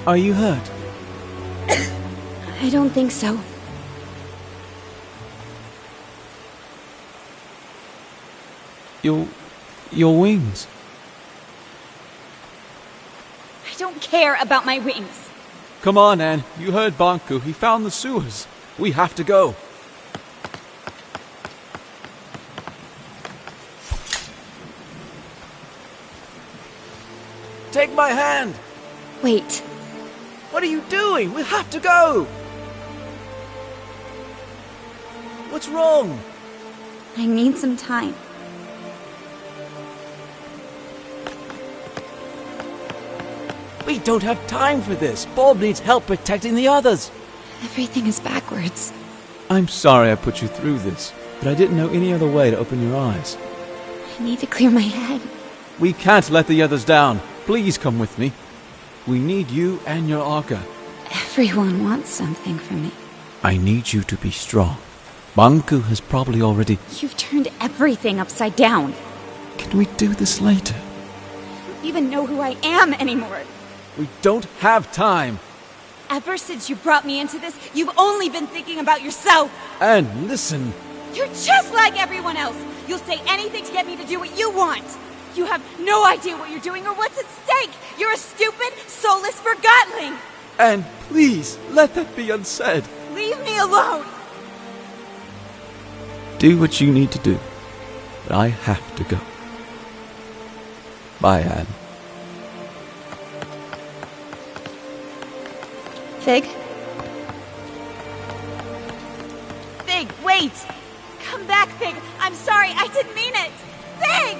Are you hurt? I don't think so. Your wings. I don't care about my wings. Come on, Anne. You heard Banku. He found the sewers. We have to go. Take my hand. Wait. What are you doing? We have to go. What's wrong? I need some time. We don't have time for this. Bob needs help protecting the others. Everything is backwards. I'm sorry I put you through this, but I didn't know any other way to open your eyes. I need to clear my head. We can't let the others down. Please come with me. We need you and your Arca. Everyone wants something from me. I need you to be strong. Banku has probably already... You've turned everything upside down. Can we do this later? I don't even know who I am anymore. We don't have time. Ever since you brought me into this, you've only been thinking about yourself. And listen... You're just like everyone else. You'll say anything to get me to do what you want. You have no idea what you're doing or what's at stake. You're a stupid, soulless Forgotling. And please, let that be unsaid. Leave me alone. Do what you need to do. But I have to go. Bye, Anne. Fig? Fig, wait! Come back, Fig! I'm sorry, I didn't mean it! Fig!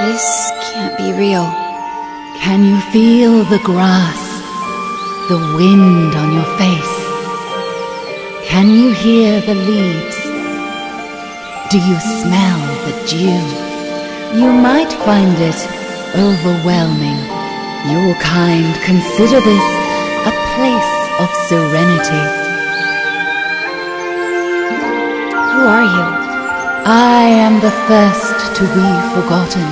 This can't be real. Can you feel the grass, the wind on your face? Can you hear the leaves? Do you smell the dew? You might find it overwhelming. Your kind consider this a place of serenity. Who are you? I am the first to be forgotten,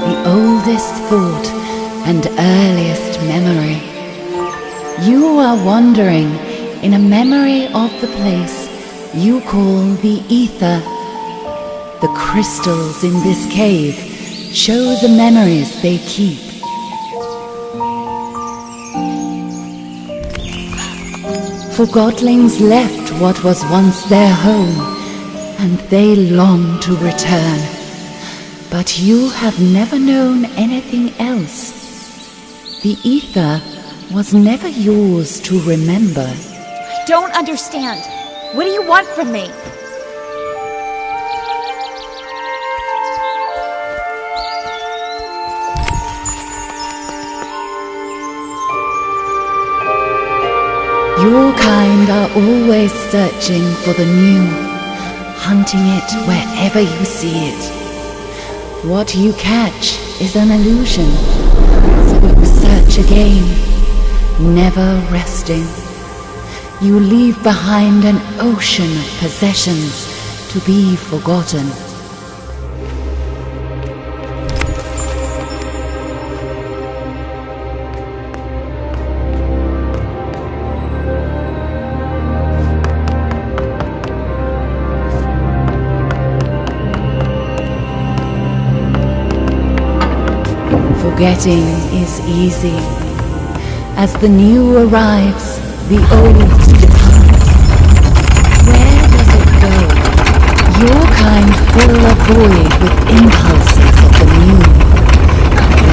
the oldest thought and earliest memory. You are wandering in a memory of the place you call the ether. The crystals in this cave show the memories they keep. Forgotlings left what was once their home, and they long to return. But you have never known anything else. The ether was never yours to remember. I don't understand. What do you want from me? Your kind are always searching for the new, hunting it wherever you see it. What you catch is an illusion, so you search again, never resting. You leave behind an ocean of possessions to be forgotten. Forgetting is easy. As the new arrives, the old departs. Where does it go? Your kind fill a void with impulses of the new.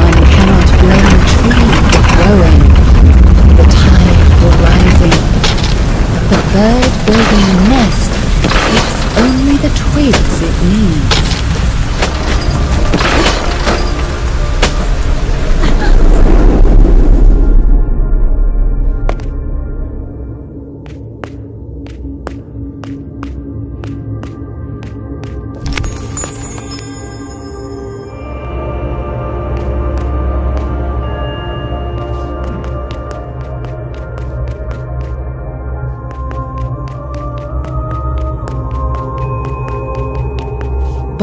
One cannot blame a tree for growing, the tide for rising. But the bird building a nest picks only the twigs it needs.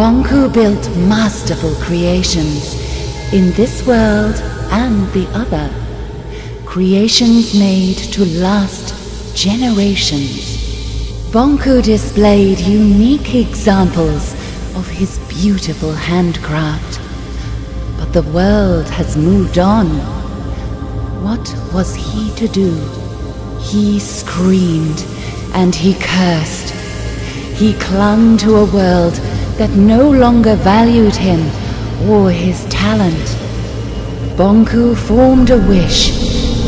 Bonku built masterful creations in this world and the other. Creations made to last generations. Bonku displayed unique examples of his beautiful handcraft. But the world has moved on. What was he to do? He screamed and he cursed. He clung to a world that no longer valued him or his talent. Bonku formed a wish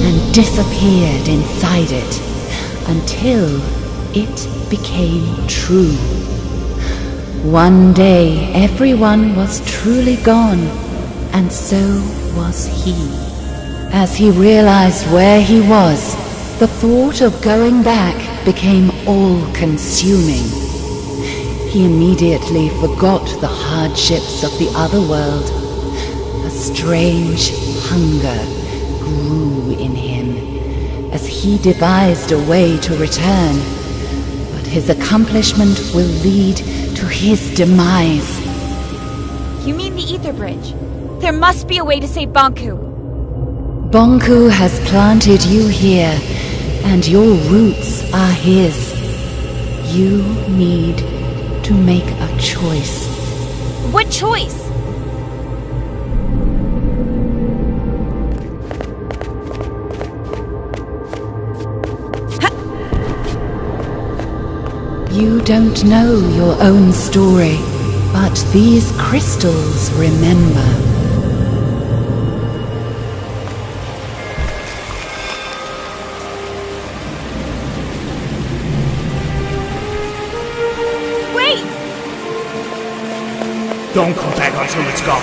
and disappeared inside it until it became true. One day everyone was truly gone, and so was he. As he realized where he was, the thought of going back became all-consuming. He immediately forgot the hardships of the other world. A strange hunger grew in him as he devised a way to return. But his accomplishment will lead to his demise. You mean the Ether Bridge? There must be a way to save Bonku. Bonku has planted you here, and your roots are his. You need to make a choice. What choice? You don't know your own story, but these crystals remember. Don't come back until it's gone.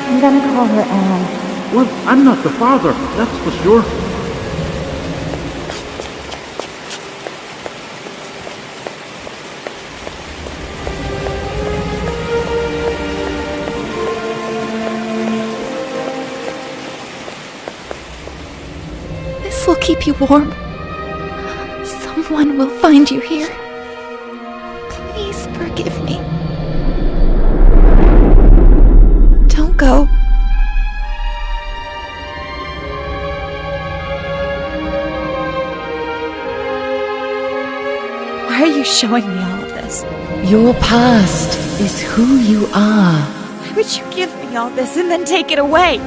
I'm gonna call her Anne. Well, I'm not the father, that's for sure. This will keep you warm. Someone will find you here. Please forgive me. Don't go. Why are you showing me all of this? Your past is who you are. Why would you give me all this and then take it away?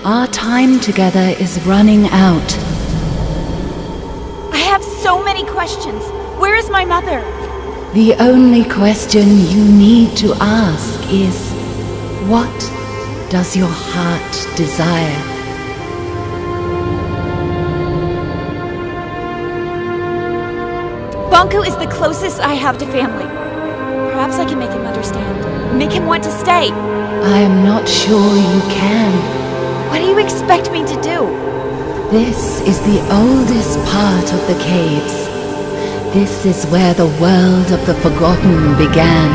our time together is running out. I have so many questions. Where is my mother? The only question you need to ask is, what does your heart desire? Bonku is the closest I have to family. Perhaps I can make him understand. Make him want to stay. I am not sure you can. What do you expect me to do? This is the oldest part of the caves. This is where the world of the Forgotten began.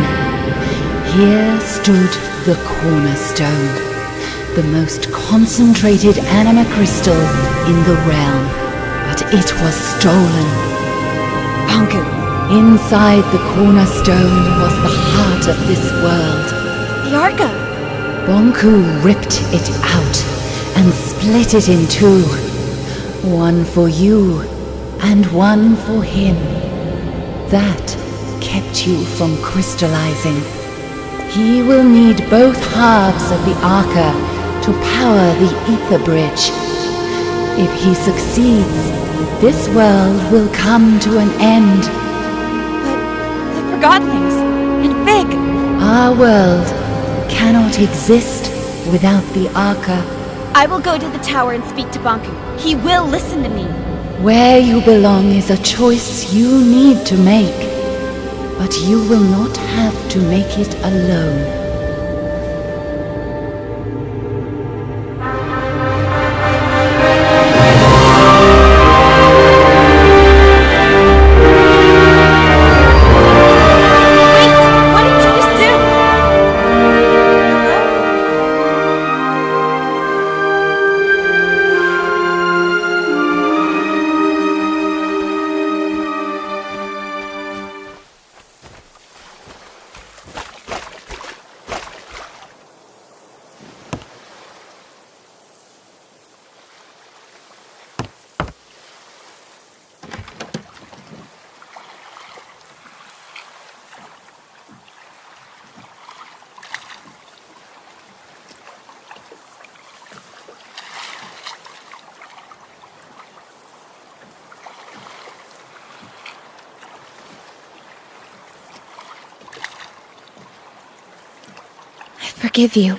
Here stood the cornerstone, the most concentrated anima crystal in the realm. But it was stolen. Bonku. Inside the cornerstone was the heart of this world. The Arca. Bonku ripped it out and split it in two. One for you and one for him. That kept you from crystallizing. He will need both halves of the Arca to power the Ether Bridge. If he succeeds, this world will come to an end. But the Forgottenlings and Big. Our world cannot exist without the Arca. I will go to the tower and speak to Bonku. He will listen to me. Where you belong is a choice you need to make, but you will not have to make it alone. I forgive you.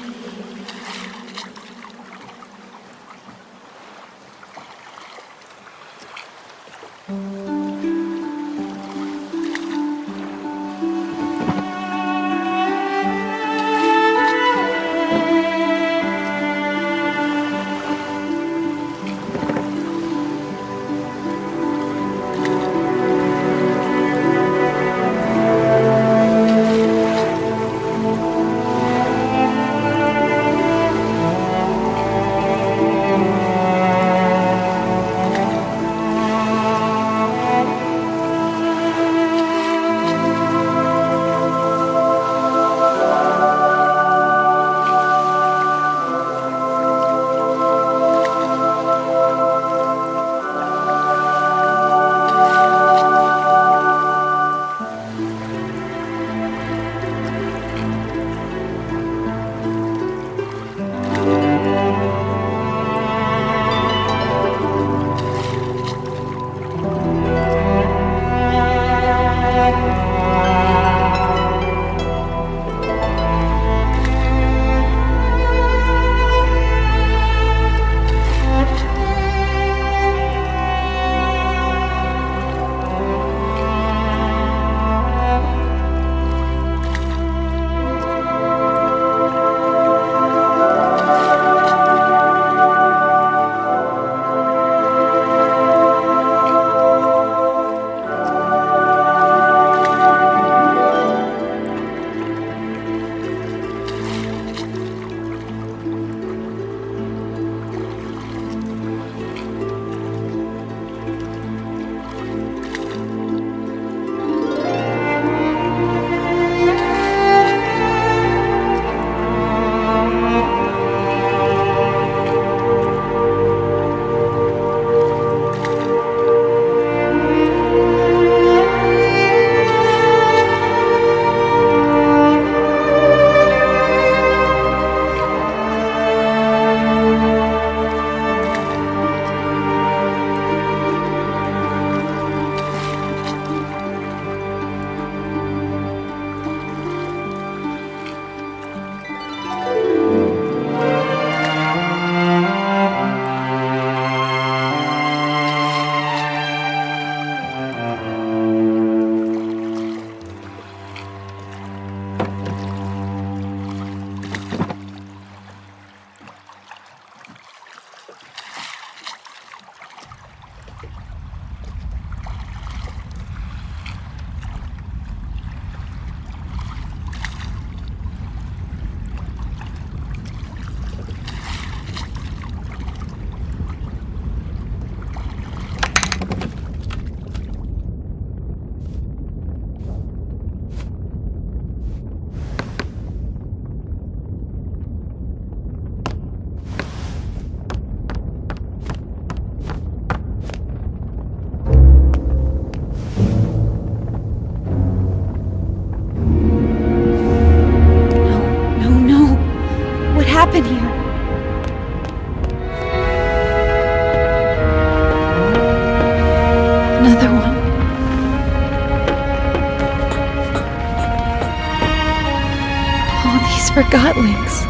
Forgotlings.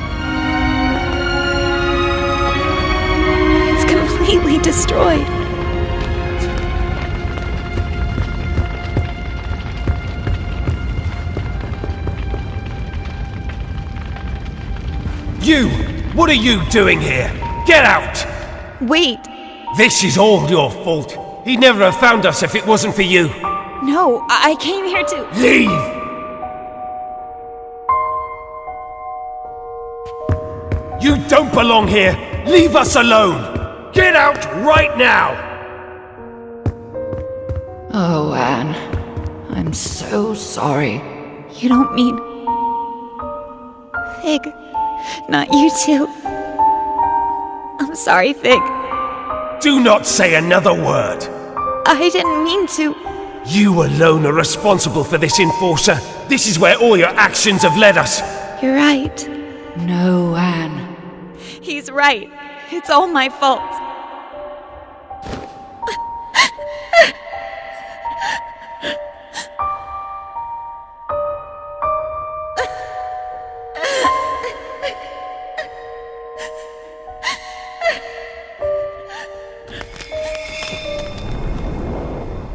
It's completely destroyed. You! What are you doing here? Get out! Wait. This is all your fault. He'd never have found us if it wasn't for you. No, I came here to... Leave! You don't belong here! Leave us alone! Get out right now! Oh, Anne. I'm so sorry. You don't mean... Fig. Not you too. I'm sorry, Fig. Do not say another word! I didn't mean to. You alone are responsible for this, Enforcer. This is where all your actions have led us. You're right. No, Anne. He's right. It's all my fault.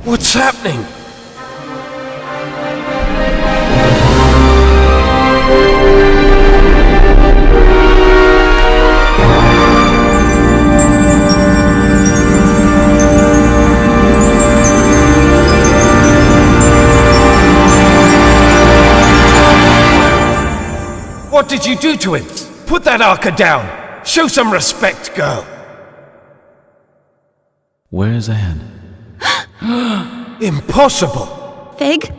What's happening? What did you do to him? Put that arca down. Show some respect, girl. Where's Anne? Impossible! Fig?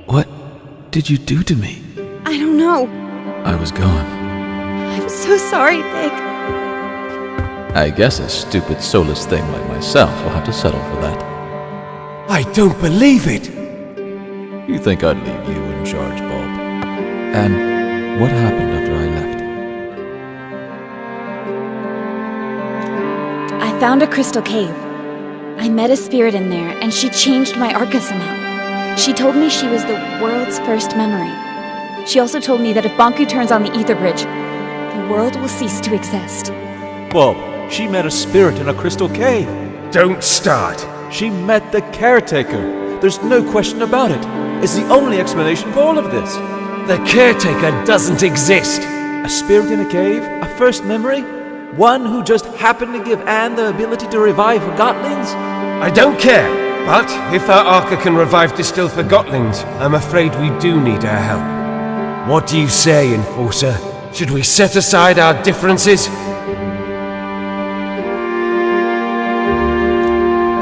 What did you do to me? I don't know. I was gone. I'm so sorry, Fig. I guess a stupid, soulless thing like myself will have to settle for that. I don't believe it! You think I'd leave you in charge, Bob? And what happened after I left? I found a crystal cave. I met a spirit in there, and she changed my arca somehow. She told me she was the world's first memory. She also told me that if Banku turns on the ether bridge, the world will cease to exist. Bob, she met a spirit in a crystal cave. Don't start. She met the caretaker. There's no question about it. It's the only explanation for all of this. The caretaker doesn't exist. A spirit in a cave? A first memory? One who just happened to give Anne the ability to revive Forgotlings? I don't care, but if our arca can revive distilled Forgotlings, I'm afraid we do need her help. What do you say, Enforcer? Should we set aside our differences?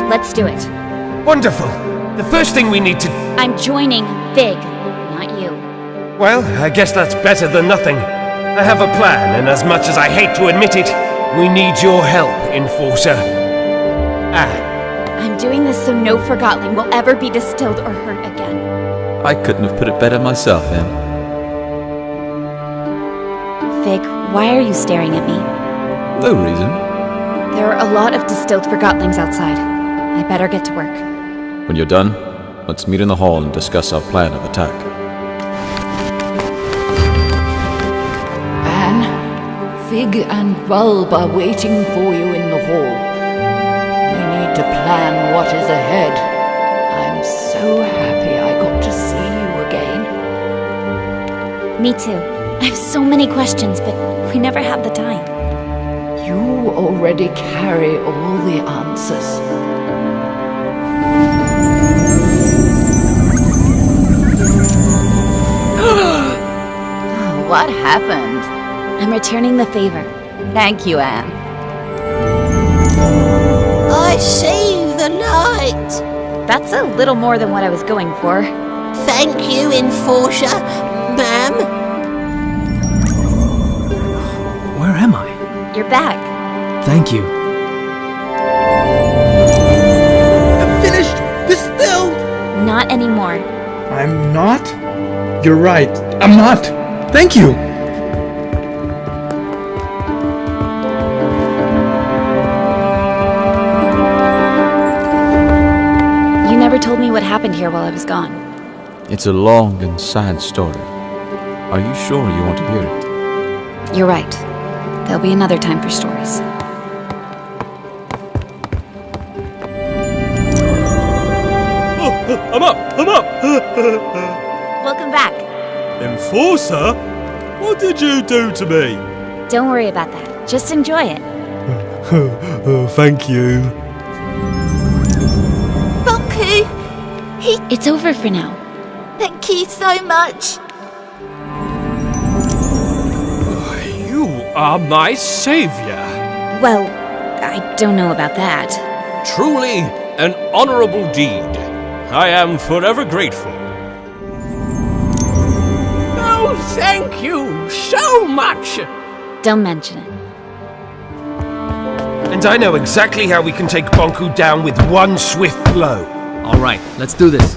Let's do it. Wonderful! The first thing we need to... I'm joining Fig, not you. Well, I guess that's better than nothing. I have a plan, and as much as I hate to admit it, we need your help, Enforcer. Anne. I'm doing this so no Forgotling will ever be distilled or hurt again. I couldn't have put it better myself, Anne. Fig, why are you staring at me? No reason. There are a lot of distilled Forgotlings outside. I better get to work. When you're done, let's meet in the hall and discuss our plan of attack. Anne, Fig and Bulb are waiting for you in the hall. We need to plan what is ahead. I'm so happy I got to see you again. Me too. I have so many questions, but we never have the time. You already carry all the answers. What happened? I'm returning the favor. Thank you, Anne. I save the night. That's a little more than what I was going for. Thank you, Enforcer, ma'am. Where am I? You're back. Thank you. I'm finished! Distilled! Not anymore. I'm not? You're right. I'm not. Thank you! You never told me what happened here while I was gone. It's a long and sad story. Are you sure you want to hear it? You're right. There'll be another time for stories. I'm up! Welcome back. Enforcer? What did you do to me? Don't worry about that. Just enjoy it. Thank you. Bunku! It's over for now. Thank you so much. You are my savior. Well, I don't know about that. Truly an honorable deed. I am forever grateful. Oh, thank you so much. Don't mention it. And I know exactly how we can take Bonku down with one swift blow. All right, let's do this.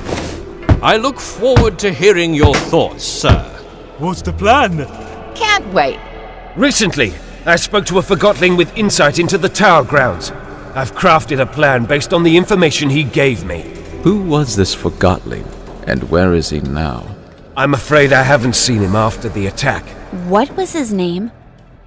I look forward to hearing your thoughts, sir. What's the plan? Can't wait. Recently, I spoke to a Forgotling with insight into the tower grounds. I've crafted a plan based on the information he gave me. Who was this Forgotling, and where is he now? I'm afraid I haven't seen him after the attack. What was his name?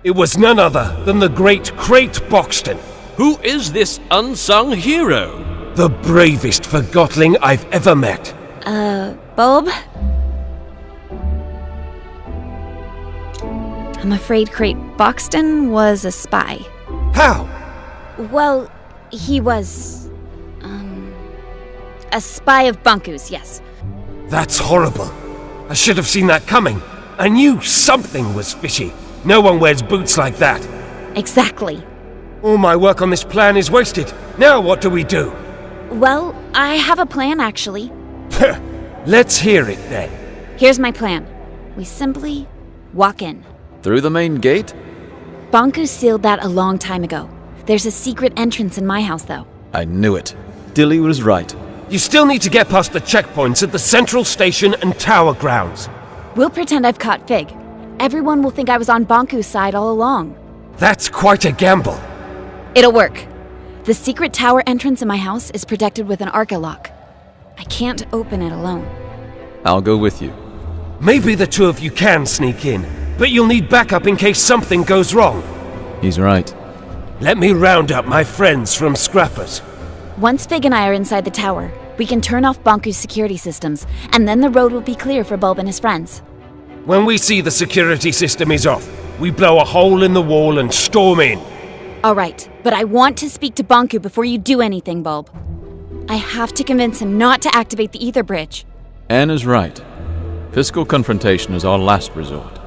It was none other than the great Crate Boxton. Who is this unsung hero? The bravest Forgotling I've ever met. Bulb? I'm afraid Crate Boxton was a spy. How? Well, he was, a spy of Bonku's, yes. That's horrible. I should have seen that coming. I knew something was fishy. No one wears boots like that. Exactly. All my work on this plan is wasted. Now what do we do? Well, I have a plan, actually. Let's hear it then. Here's my plan. We simply walk in. Through the main gate? Bonku sealed that a long time ago. There's a secret entrance in my house, though. I knew it. Dilly was right. You still need to get past the checkpoints at the central station and tower grounds. We'll pretend I've caught Fig. Everyone will think I was on Bonku's side all along. That's quite a gamble. It'll work. The secret tower entrance in my house is protected with an Arca lock. I can't open it alone. I'll go with you. Maybe the two of you can sneak in, but you'll need backup in case something goes wrong. He's right. Let me round up my friends from Scrappers. Once Fig and I are inside the tower, we can turn off Bonku's security systems, and then the road will be clear for Bulb and his friends. When we see the security system is off, we blow a hole in the wall and storm in. All right, but I want to speak to Bonku before you do anything, Bulb. I have to convince him not to activate the ether bridge. Anne is right. Physical confrontation is our last resort.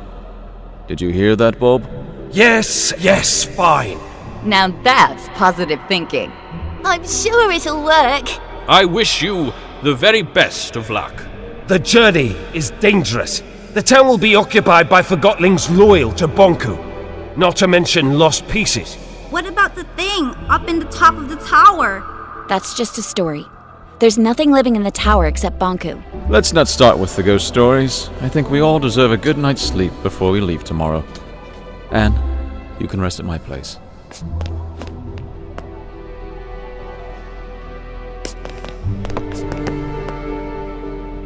Did you hear that, Bulb? Yes, fine. Now that's positive thinking. I'm sure it'll work. I wish you the very best of luck. The journey is dangerous. The town will be occupied by Forgotlings loyal to Bonku, not to mention lost pieces. What about the thing up in the top of the tower? That's just a story. There's nothing living in the tower except Bonku. Let's not start with the ghost stories. I think we all deserve a good night's sleep before we leave tomorrow. Anne, you can rest at my place.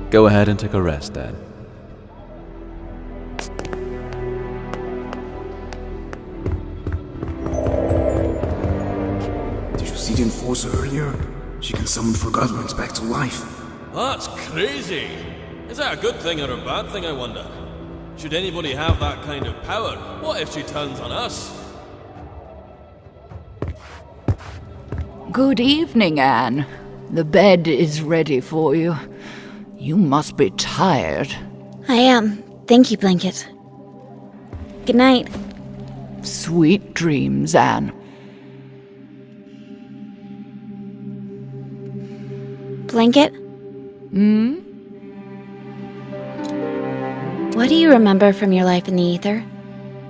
Go ahead and take a rest, Dad. Did you see the Enforcer earlier? She can summon Forgottlings back to life. That's crazy. Is that a good thing or a bad thing, I wonder? Should anybody have that kind of power, what if she turns on us? Good evening, Anne. The bed is ready for you. You must be tired. I am. Thank you, Blanket. Good night. Sweet dreams, Anne. Blanket? Hmm? What do you remember from your life in the ether?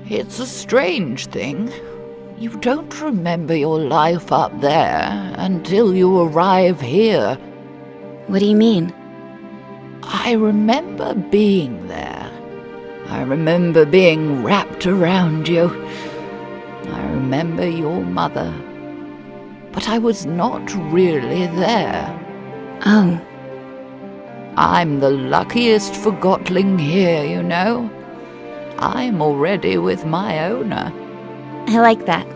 It's a strange thing. You don't remember your life up there until you arrive here. What do you mean? I remember being there. I remember being wrapped around you. I remember your mother. But I was not really there. Oh. I'm the luckiest Forgotling here, you know. I'm already with my owner. I like that.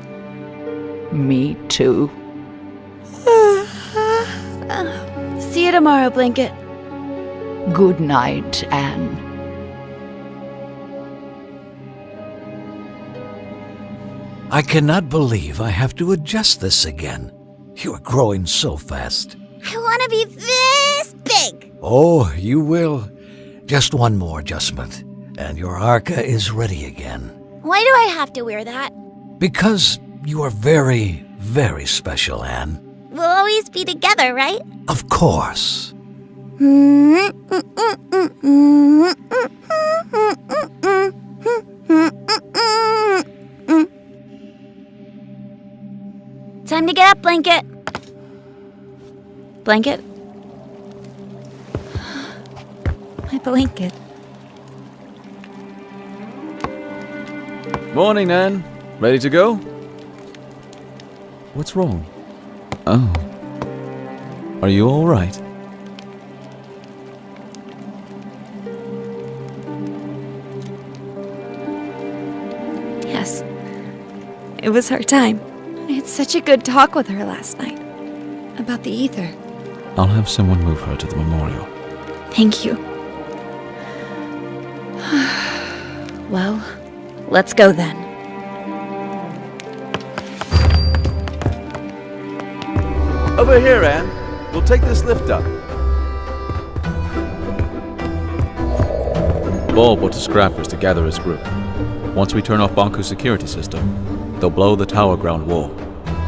Me too. See you tomorrow, Blanket. Good night, Anne. I cannot believe I have to adjust this again. You are growing so fast. I want to be this big. Oh, you will. Just one more adjustment, and your Arca is ready again. Why do I have to wear that? Because you are very, very special, Anne. We'll always be together, right? Of course. Time to get up, Blanket. Blanket? My blanket. Morning, Nan. Ready to go? What's wrong? Oh. Are you all right? Yes. It was her time. I had such a good talk with her last night. About the ether. I'll have someone move her to the memorial. Thank you. Well, let's go then. Over here, Anne. We'll take this lift up. Ball put the scrappers to gather his group. Once we turn off Banku's security system, they'll blow the tower ground wall.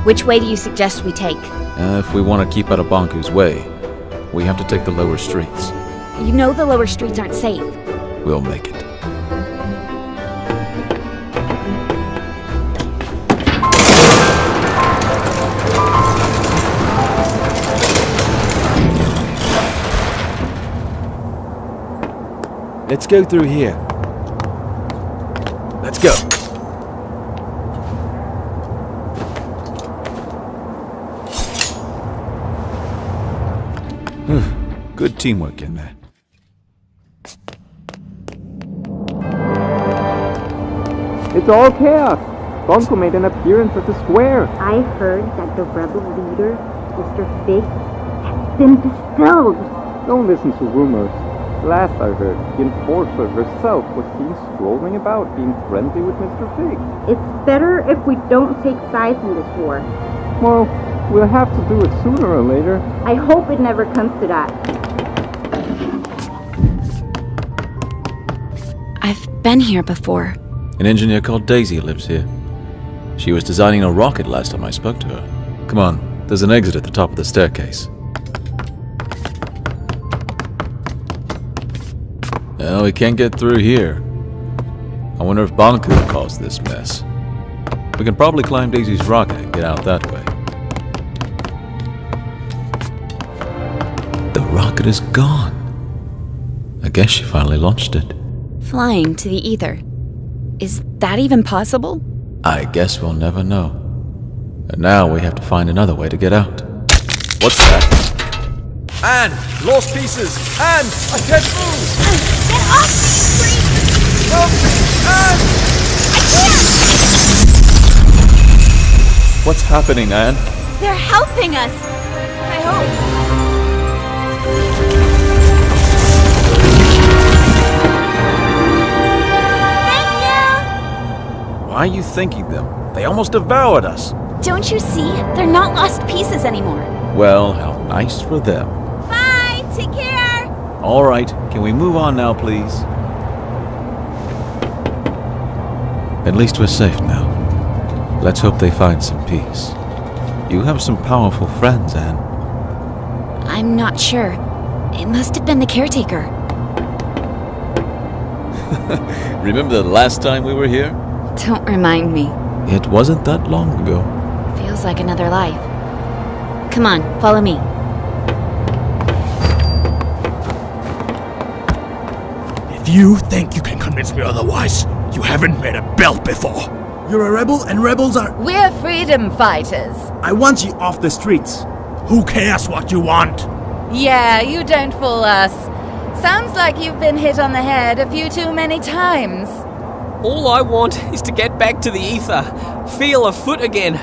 Which way do you suggest we take? If we want to keep out of Banku's way, we have to take the lower streets. You know the lower streets aren't safe. We'll make it. Let's go through here. Let's go. Good teamwork in there. It's all chaos. Bunko made an appearance at the square. I heard that the rebel leader, Mr. Fig, has been distilled. Don't listen to rumors. Last I heard, the enforcer herself was seen strolling about, being friendly with Mr. Fig. It's better if we don't take sides in this war. Well, we'll have to do it sooner or later. I hope it never comes to that. I've been here before. An engineer called Daisy lives here. She was designing a rocket last time I spoke to her. Come on, there's an exit at the top of the staircase. No, we can't get through here. I wonder if Banku caused this mess. We can probably climb Daisy's rocket and get out that way. The rocket is gone. I guess she finally launched it. Flying to the ether. Is that even possible? I guess we'll never know. And now we have to find another way to get out. What's that? Anne! Lost pieces! Anne! I can't move! Get off me, please! Help me! Anne! I can't! What's happening, Anne? They're helping us! I hope. Why are you thanking them? They almost devoured us. Don't you see? They're not lost pieces anymore. Well, how nice for them. Bye! Take care! All right, can we move on now, please? At least we're safe now. Let's hope they find some peace. You have some powerful friends, Anne. I'm not sure. It must have been the caretaker. Remember the last time we were here? Don't remind me. It wasn't that long ago. Feels like another life. Come on, follow me. If you think you can convince me otherwise, you haven't made a belt before. You're a rebel, and rebels are... We're freedom fighters. I want you off the streets. Who cares what you want? Yeah, you don't fool us. Sounds like you've been hit on the head a few too many times. All I want is to get back to the ether, feel a foot again.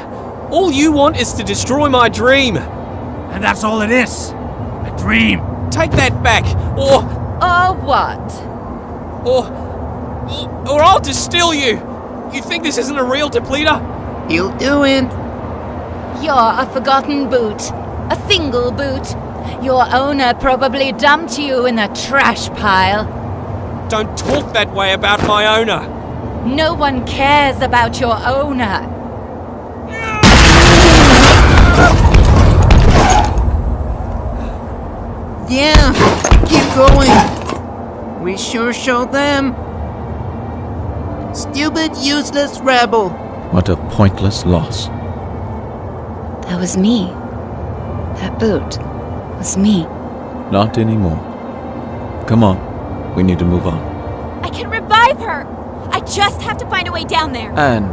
All you want is to destroy my dream. And that's all it is. A dream. Take that back, or what? Or I'll distill you. You think this isn't a real depleter? He'll do it. You're a forgotten boot. A single boot. Your owner probably dumped you in a trash pile. Don't talk that way about my owner. No one cares about your owner. Yeah, keep going. We sure showed them. Stupid, useless rebel. What a pointless loss. That was me. That boot was me. Not anymore. Come on. We need to move on. I can revive her! I just have to find a way down there. Anne,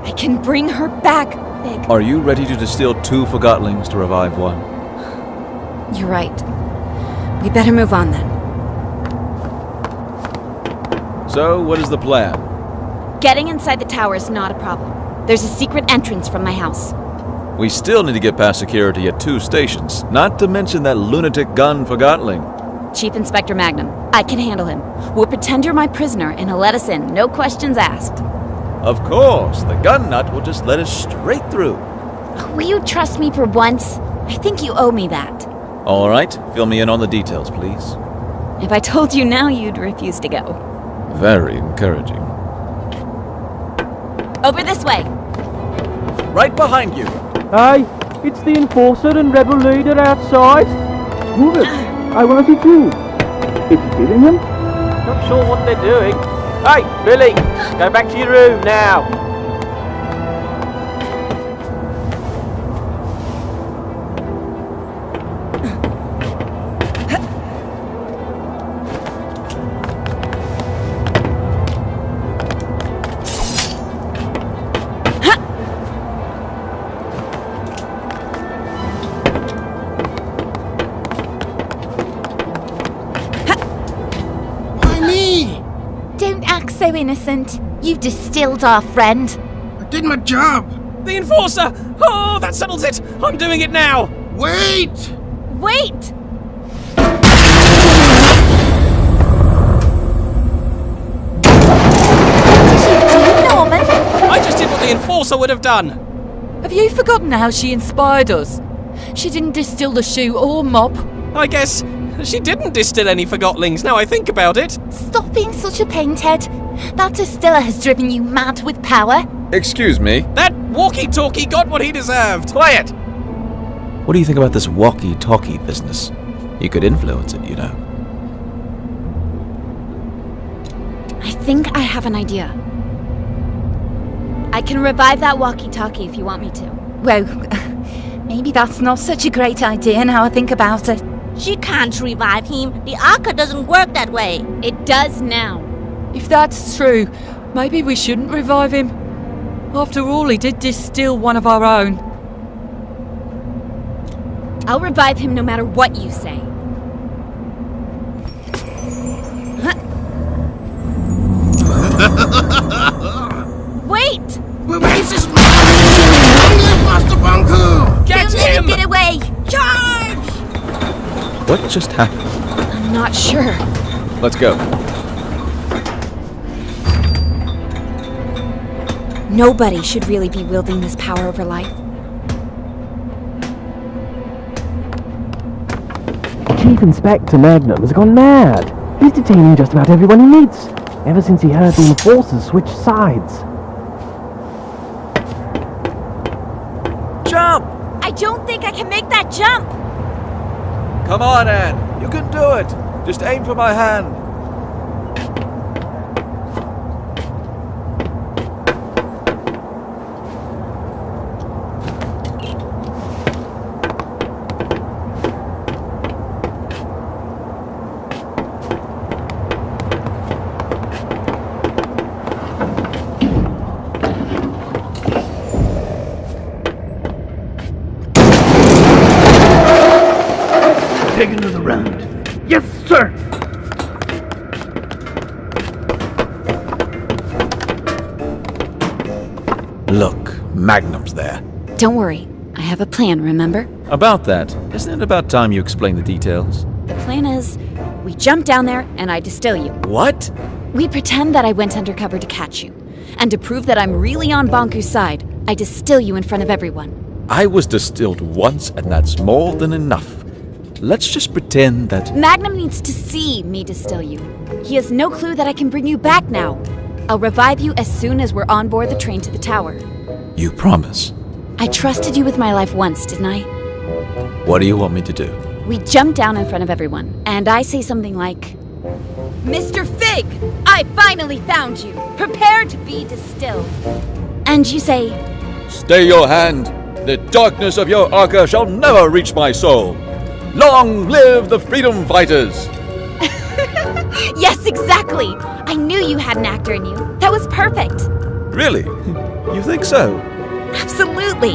I can bring her back, Vic. are you ready to distill 2 Forgottlings to revive 1? You're right. We better move on then. So, what is the plan? Getting inside the tower is not a problem. There's a secret entrance from my house. We still need to get past security at 2 stations, not to mention that lunatic gun Forgottling. Chief Inspector Magnum, I can handle him. We'll pretend you're my prisoner and he'll let us in, no questions asked. Of course, the gun nut will just let us straight through. Will you trust me for once? I think you owe me that. All right, fill me in on the details, please. If I told you now, you'd refuse to go. Very encouraging. Over this way. Right behind you. Hey, it's the Enforcer and Rebel Leader outside. Move it. I want to see too. It's killing him? Not sure what they're doing. Hey, Billy, go back to your room now. So innocent. You distilled our friend. I did my job. The Enforcer! Oh, that settles it! I'm doing it now! Wait! Wait! What did you do, Norman? I just did what the Enforcer would have done. Have you forgotten how she inspired us? She didn't distill the shoe or mop. I guess she didn't distill any Forgottlings, now I think about it. Stop being such a painthead. That distiller has driven you mad with power. Excuse me. That walkie-talkie got what he deserved. Quiet! What do you think about this walkie-talkie business? You could influence it, you know. I think I have an idea. I can revive that walkie-talkie if you want me to. Well, maybe that's not such a great idea now I think about it. She can't revive him. The Arca doesn't work that way. It does now. If that's true, maybe we shouldn't revive him. After all, he did distill one of our own. I'll revive him no matter what you say. Wait! Where's his man? Master Bunku! Get him! Get away! Charge! What just happened? I'm not sure. Let's go. Nobody should really be wielding this power over life. Chief Inspector Magnum has gone mad. He's detaining just about everyone he meets, ever since he heard the Enforcers switch sides. Jump! I don't think I can make that jump! Come on, Anne. You can do it. Just aim for my hand. Take another round. Yes, sir! Look, Magnum's there. Don't worry. I have a plan, remember? About that, isn't it about time you explain the details? The plan is, we jump down there and I distill you. What? We pretend that I went undercover to catch you. And to prove that I'm really on Banku's side, I distill you in front of everyone. I was distilled once, and that's more than enough. Let's just pretend that... Magnum needs to see me distill you. He has no clue that I can bring you back now. I'll revive you as soon as we're on board the train to the tower. You promise? I trusted you with my life once, didn't I? What do you want me to do? We jump down in front of everyone, and I say something like, Mr. Fig, I finally found you. Prepare to be distilled. And you say, Stay your hand. The darkness of your Arca shall never reach my soul. Long live the freedom fighters! Yes, exactly. I knew you had an actor in you. That was perfect. Really? You think so? Absolutely.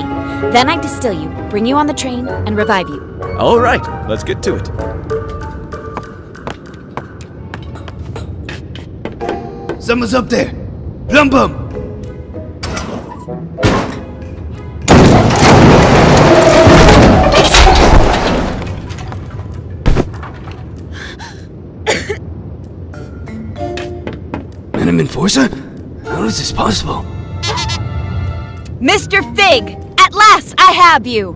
Then I distill you, bring you on the train, and revive you. All right, let's get to it. Someone's up there. Plum Bum. Madam Enforcer? How is this possible? Mr. Fig, at last I have you.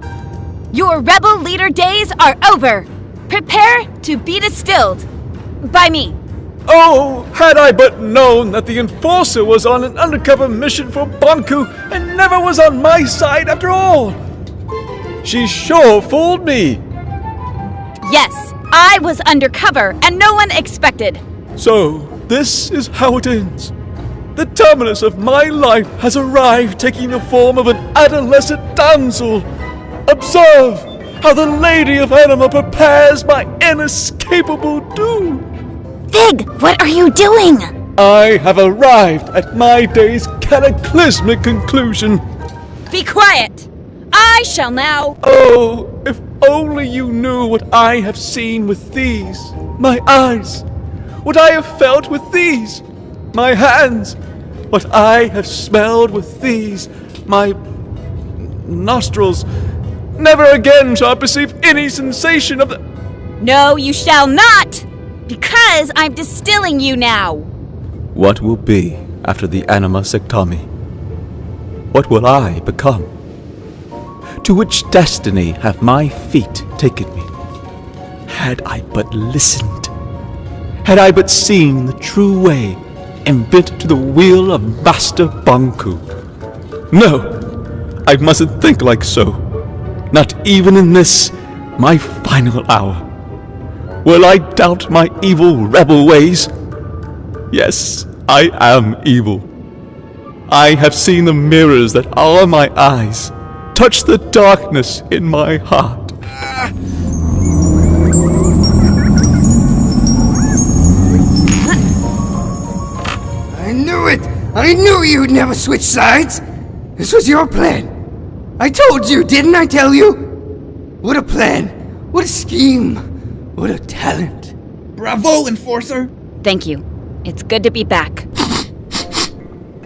Your rebel leader days are over. Prepare to be distilled. By me. Oh, had I but known that the Enforcer was on an undercover mission for Banku and never was on my side after all! She sure fooled me! Yes, I was undercover and no one expected. So, this is how it ends. The terminus of my life has arrived, taking the form of an adolescent damsel. Observe how the Lady of Anima prepares my inescapable doom. Fig, what are you doing? I have arrived at my day's cataclysmic conclusion. Be quiet. I shall now... Oh, if only you knew what I have seen with these, my eyes. What I have felt with these, my hands. What I have smelled with these, my nostrils. Never again shall I perceive any sensation of the... No, you shall not! Because I'm distilling you now! What will be after the anima sectami? What will I become? To which destiny have my feet taken me? Had I but listened, had I but seen the true way and bent to the will of Master Banku. No, I mustn't think like so, not even in this, my final hour. Will I doubt my evil rebel ways? Yes, I am evil. I have seen the mirrors that are my eyes, touch the darkness in my heart. I knew it! I knew you'd never switch sides! This was your plan! I told you, didn't I tell you? What a plan! What a scheme! What a talent! Bravo, Enforcer! Thank you. It's good to be back.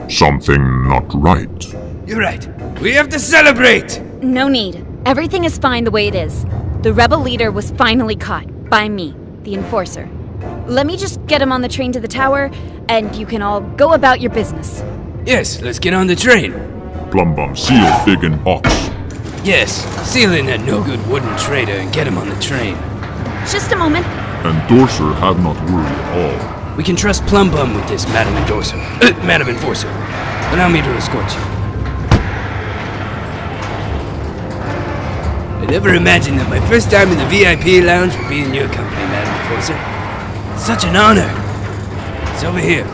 Something not right. You're right. We have to celebrate! No need. Everything is fine the way it is. The rebel leader was finally caught. By me, the Enforcer. Let me just get him on the train to the tower, and you can all go about your business. Yes, let's get on the train. Plum Bum, seal Fig and Box. Yes, seal in that no-good wooden traitor and get him on the train. Just a moment. Endorser have not worried at all. We can trust Plum Bum with this, Madam Endorser. Madam Enforcer. Allow me to escort you. I never imagined that my first time in the VIP lounge would be in your company, Madam Enforcer. Such an honor. It's over here.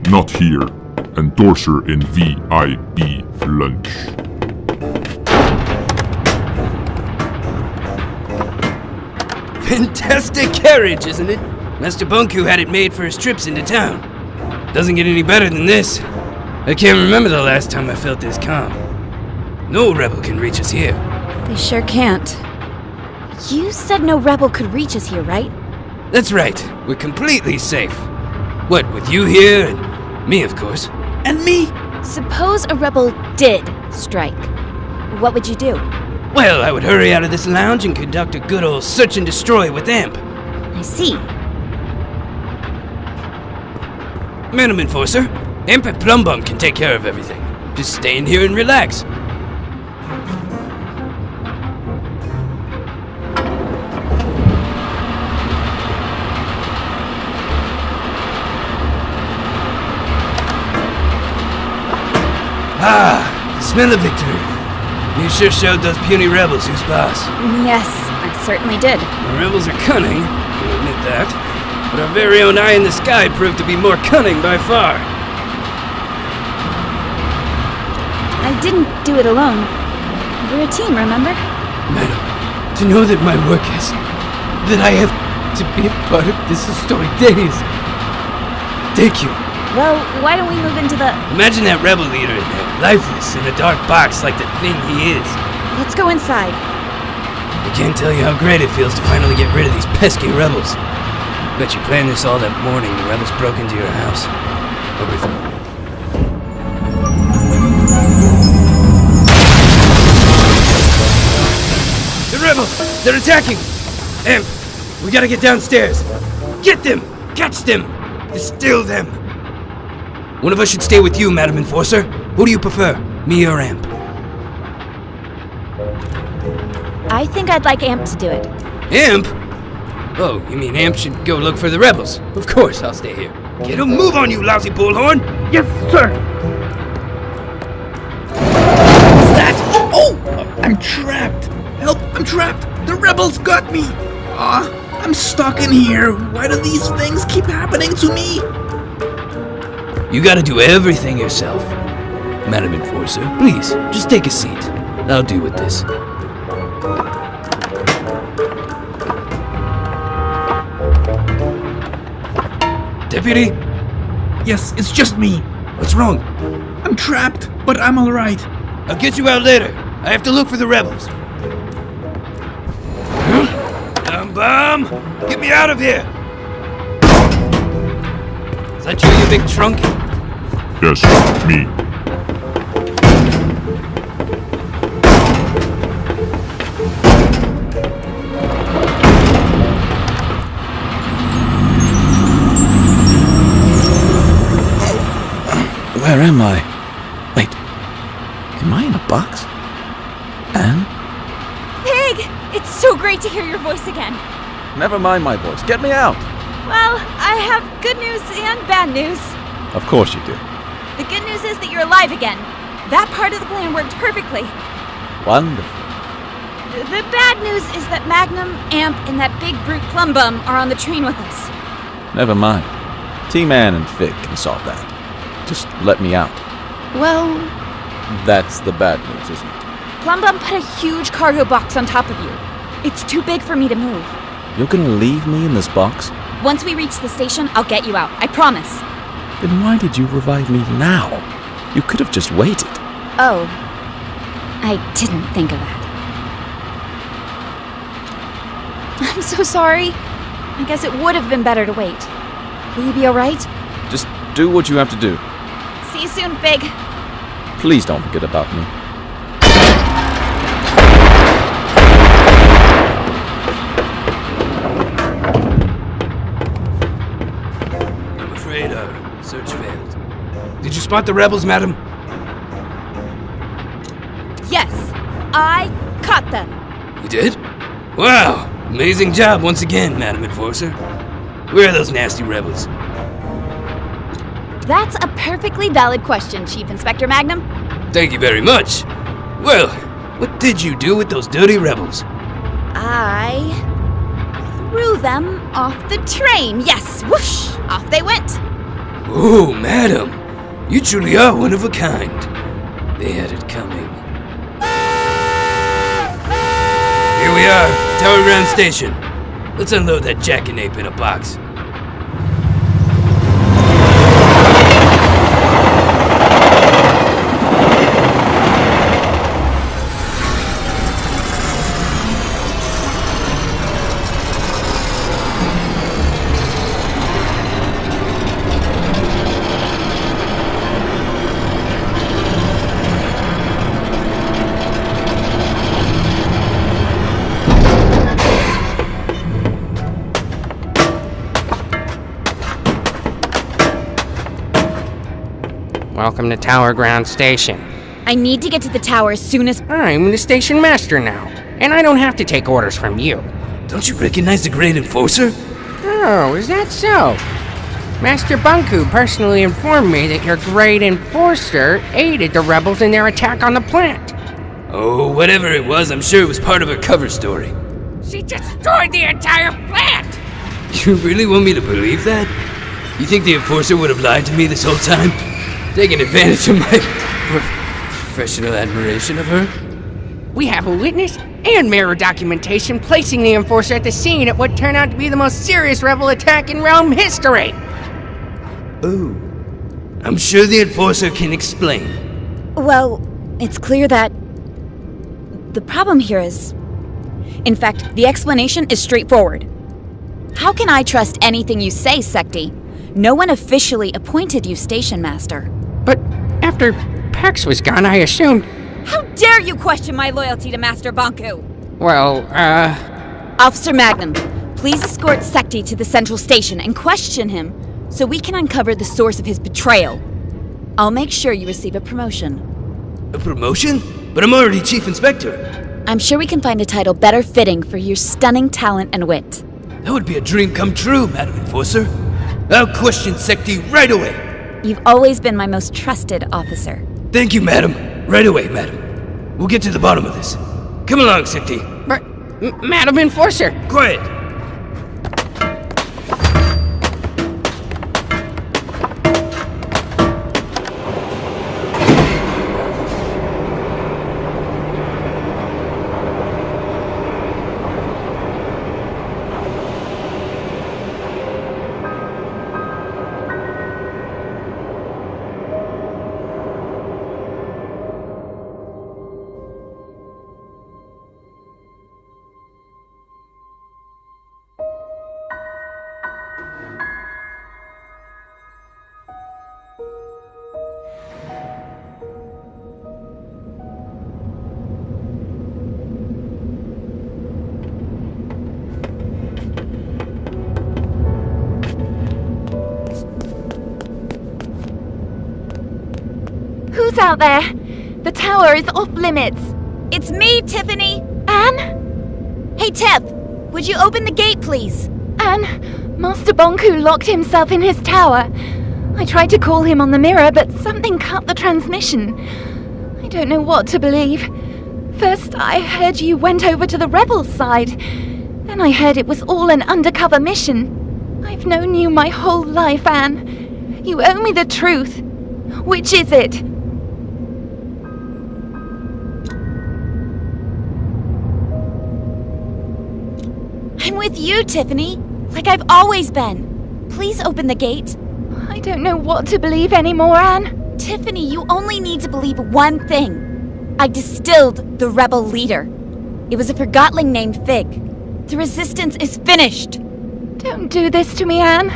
Not here. Endorser in VIP lunch. Fantastic carriage, isn't it? Master Bunku had it made for his trips into town. Doesn't get any better than this. I can't remember the last time I felt this calm. No rebel can reach us here. They sure can't. You said no rebel could reach us here, right? That's right. We're completely safe. What, with you here and me, of course. And me? Suppose a rebel did strike. What would you do? Well, I would hurry out of this lounge and conduct a good old search and destroy with Amp. I see. Madam Enforcer, Amp and Plumbum can take care of everything. Just stay in here and relax. Ah, the smell of victory. You sure showed those puny rebels who's boss. Yes, I certainly did. The rebels are cunning, you'll admit that. But our very own eye in the sky proved to be more cunning by far. I didn't do it alone. We're a team, remember? Madam, to know that my work has... that I have to be a part of this historic days. Thank you. Well, why don't we move into the... Imagine that rebel leader in there, lifeless in a dark box like the thing he is. Let's go inside. I can't tell you how great it feels to finally get rid of these pesky rebels. Bet you planned this all that morning the rebels broke into your house. The rebels! They're attacking! Amp, we gotta get downstairs. Get them! Catch them! Distill them! One of us should stay with you, Madam Enforcer. Who do you prefer, me or Amp? I think I'd like Amp to do it. Amp? Oh, you mean Amp should go look for the rebels? Of course, I'll stay here. Get a move on, you lousy bullhorn! Yes, sir! What's that? Oh! I'm trapped! Help! I'm trapped! The rebels got me! I'm stuck in here. Why do these things keep happening to me? You gotta do everything yourself. Madam Enforcer, please, just take a seat. I'll deal with this. Deputy? Yes, it's just me. What's wrong? I'm trapped, but I'm alright. I'll get you out later. I have to look for the rebels. Bum! Get me out of here! Is that you big trunk? Yes, me. Where am I? Wait, am I in a box? Anne? Pig! It's so great to hear your voice again. Never mind my voice. Get me out. Well, I have good news and bad news. Of course you do. The good news is that you're alive again. That part of the plan worked perfectly. Wonderful. The bad news is that Magnum, Amp, and that big brute Plumbum are on the train with us. Never mind. T-Man and Fig can solve that. Just let me out. Well... That's the bad news, isn't it? Plumbum put a huge cargo box on top of you. It's too big for me to move. You're gonna leave me in this box? Once we reach the station, I'll get you out. I promise. Then why did you revive me now? You could have just waited. Oh. I didn't think of that. I'm so sorry. I guess it would have been better to wait. Will you be alright? Just do what you have to do. See you soon, Fig. Please don't forget about me. I'm afraid our search failed. Did you spot the rebels, madam? Yes, I caught them. You did? Wow! Amazing job once again, Madam Enforcer. Where are those nasty rebels? That's a perfectly valid question, Chief Inspector Magnum. Thank you very much. Well, what did you do with those dirty rebels? I threw them off the train. Yes, whoosh! Off they went. Oh, madam. You truly are one of a kind. They had it coming. Here we are, Tower Ground Station. Let's unload that jackanape in a box. Welcome to Tower Ground Station. I need to get to the tower as soon as... I'm the station master now, and I don't have to take orders from you. Don't you recognize the Great Enforcer? Oh, is that so? Master Bunku personally informed me that your Great Enforcer aided the rebels in their attack on the plant. Oh, whatever it was, I'm sure it was part of her cover story. She destroyed the entire plant! You really want me to believe that? You think the Enforcer would have lied to me this whole time? Taking advantage of my professional admiration of her? We have a witness and mirror documentation placing the Enforcer at the scene at what turned out to be the most serious rebel attack in realm history. Oh. I'm sure the Enforcer can explain. Well, it's clear that... the problem here is... In fact, the explanation is straightforward. How can I trust anything you say, Secti? No one officially appointed you station master. But after Pax was gone, I assumed... How dare you question my loyalty to Master Banku? Well, Officer Magnum, please escort Secti to the central station and question him so we can uncover the source of his betrayal. I'll make sure you receive a promotion. A promotion? But I'm already Chief Inspector. I'm sure we can find a title better fitting for your stunning talent and wit. That would be a dream come true, Madam Enforcer. I'll question Secti right away. You've always been my most trusted officer. Thank you, madam. Right away, madam. We'll get to the bottom of this. Come along, Secti. But, Madam Enforcer! Quiet! Who's out there? The tower is off limits. It's me, Tiffany! Anne? Hey, Tiff! Would you open the gate, please? Anne, Master Bonku locked himself in his tower. I tried to call him on the mirror, but something cut the transmission. I don't know what to believe. First, I heard you went over to the rebels' side. Then I heard it was all an undercover mission. I've known you my whole life, Anne. You owe me the truth. Which is it? I'm with you, Tiffany. Like I've always been. Please open the gate. I don't know what to believe anymore, Anne. Tiffany, you only need to believe one thing. I distilled the rebel leader. It was a Forgotling named Fig. The resistance is finished. Don't do this to me, Anne.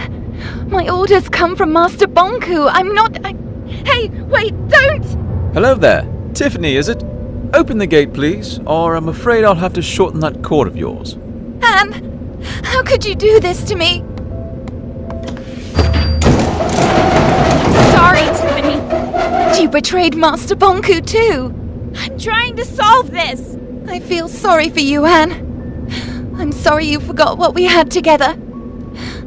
My orders come from Master Bonku. I'm not... Hey, wait, don't! Hello there. Tiffany, is it? Open the gate, please, or I'm afraid I'll have to shorten that cord of yours. Anne, how could you do this to me? Sorry, Tiffany. And you betrayed Master Bonku too. I'm trying to solve this. I feel sorry for you, Anne. I'm sorry you forgot what we had together.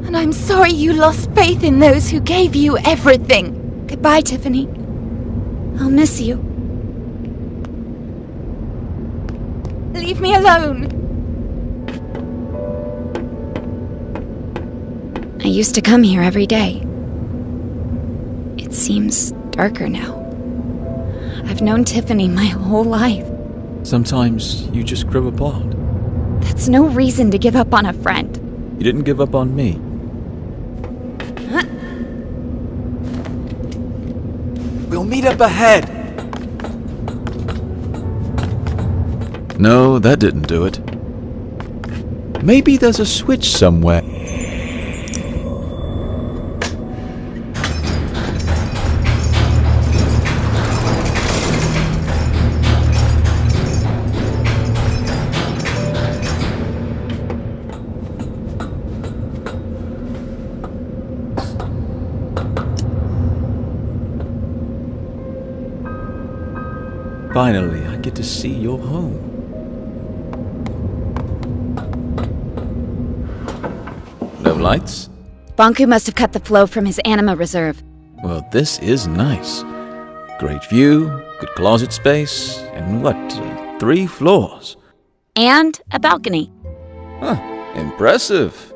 And I'm sorry you lost faith in those who gave you everything. Goodbye, Tiffany. I'll miss you. Leave me alone. I used to come here every day. It seems darker now. I've known Tiffany my whole life. Sometimes you just grow apart. That's no reason to give up on a friend. You didn't give up on me. We'll meet up ahead. No, that didn't do it. Maybe there's a switch somewhere. Finally, I get to see your home. No lights? Banku must have cut the flow from his anima reserve. Well, this is nice. Great view, good closet space, and 3 floors? And a balcony. Huh, impressive.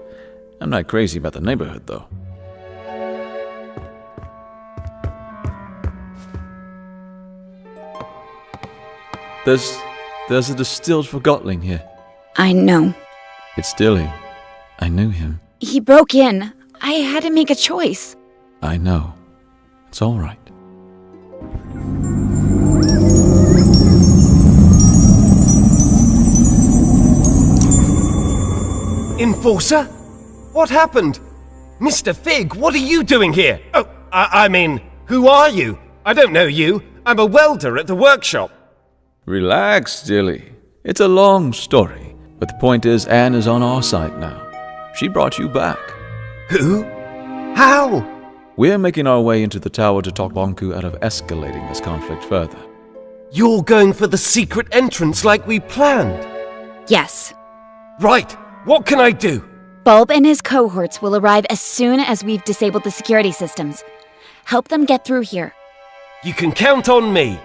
I'm not crazy about the neighborhood, though. There's a distilled Forgotton here. I know. It's Dilly. I knew him. He broke in. I had to make a choice. I know. It's all right. Enforcer? What happened? Mr. Fig, what are you doing here? Oh, I mean, who are you? I don't know you. I'm a welder at the workshop. Relax, Dilly. It's a long story, but the point is Anne is on our side now. She brought you back. Who? How? We're making our way into the tower to talk Banku out of escalating this conflict further. You're going for the secret entrance like we planned? Yes. Right. What can I do? Bulb and his cohorts will arrive as soon as we've disabled the security systems. Help them get through here. You can count on me.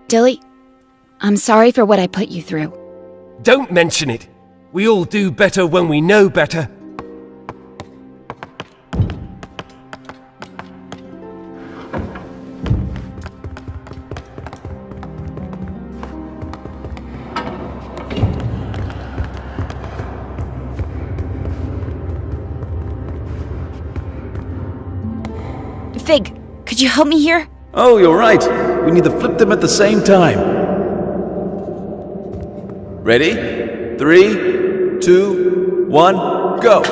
Dilly, I'm sorry for what I put you through. Don't mention it. We all do better when we know better. Fig, could you help me here? Oh, you're right. We need to flip them at the same time. Ready? 3, 2, 1, go!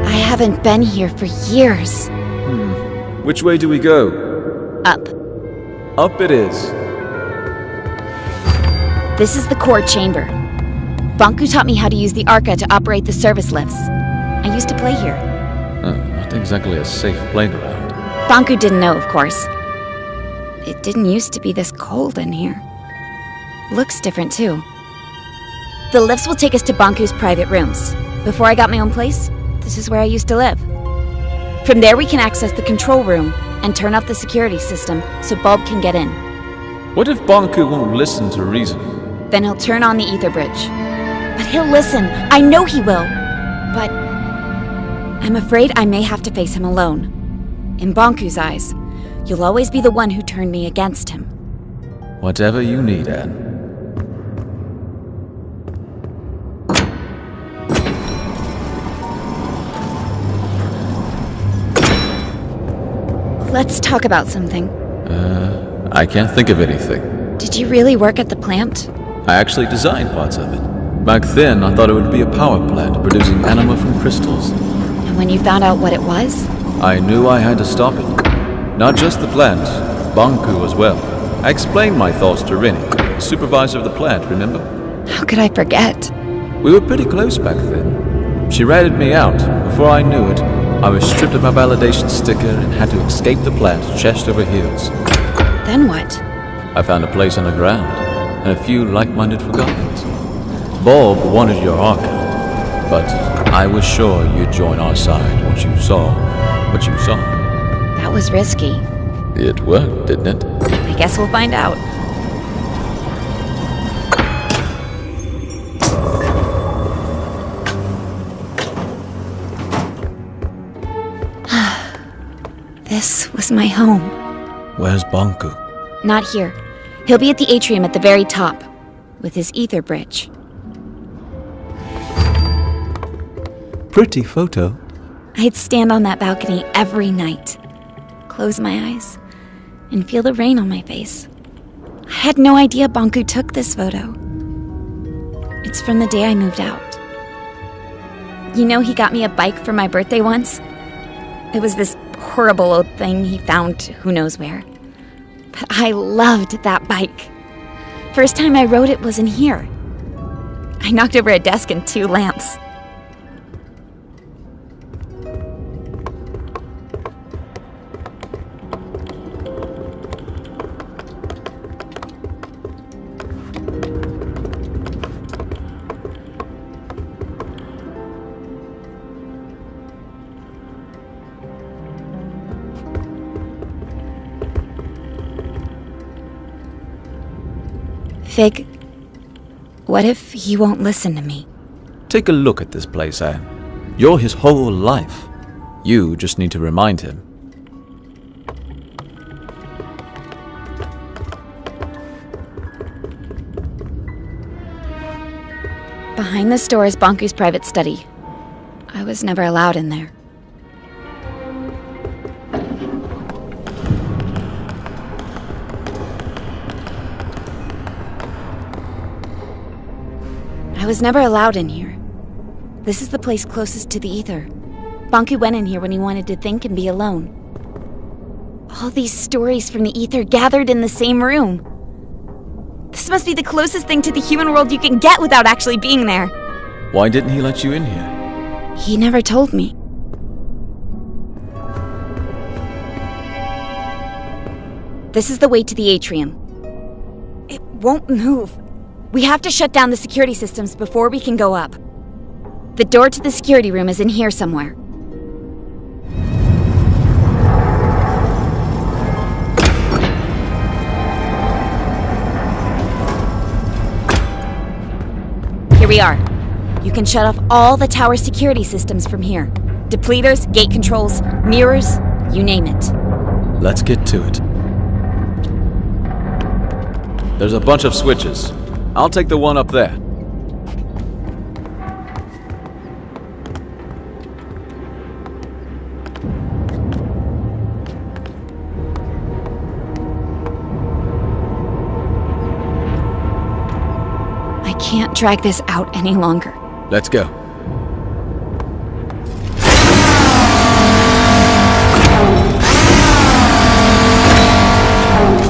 I haven't been here for years. Which way do we go? Up. Up it is. This is the core chamber. Banku taught me how to use the Arca to operate the service lifts. I used to play here. Not exactly a safe playground. Banku didn't know, of course. It didn't used to be this cold in here. Looks different, too. The lifts will take us to Banku's private rooms. Before I got my own place, this is where I used to live. From there we can access the control room and turn off the security system so Bulb can get in. What if Banku won't listen to reason? Then he'll turn on the ether bridge. But he'll listen. I know he will. But I'm afraid I may have to face him alone. In Banku's eyes, you'll always be the one who turned me against him. Whatever you need, Anne. Let's talk about something. I can't think of anything. Did you really work at the plant? I actually designed parts of it. Back then, I thought it would be a power plant producing anima from crystals. And when you found out what it was? I knew I had to stop it. Not just the plant, Banku as well. I explained my thoughts to Rini, the supervisor of the plant, remember? How could I forget? We were pretty close back then. She ratted me out. Before I knew it, I was stripped of my validation sticker and had to escape the plant chest over heels. Then what? I found a place underground, and a few like-minded Forgottons. Bulb wanted your Arca, but I was sure you'd join our side once you saw what you saw. That was risky. It worked, didn't it? I guess we'll find out. This was my home. Where's Banku? Not here. He'll be at the atrium at the very top, with his ether bridge. Pretty photo. I'd stand on that balcony every night. close my eyes and feel the rain on my face. I had no idea Banku took this photo. It's from the day I moved out. You know, he got me a bike for my birthday once? It was this horrible old thing he found who knows where. But I loved that bike. First time I rode it was in here. I knocked over a desk and 2 lamps. Fig, what if he won't listen to me? Take a look at this place, Anne. You're his whole life. You just need to remind him. Behind the store is Banku's private study. I was never allowed in there. I was never allowed in here. This is the place closest to the ether. Banku went in here when he wanted to think and be alone. All these stories from the ether gathered in the same room. This must be the closest thing to the human world you can get without actually being there. Why didn't he let you in here? He never told me. This is the way to the atrium. It won't move. We have to shut down the security systems before we can go up. The door to the security room is in here somewhere. Here we are. You can shut off all the tower security systems from here. Depleters, gate controls, mirrors, you name it. Let's get to it. There's a bunch of switches. I'll take the one up there. I can't drag this out any longer. Let's go.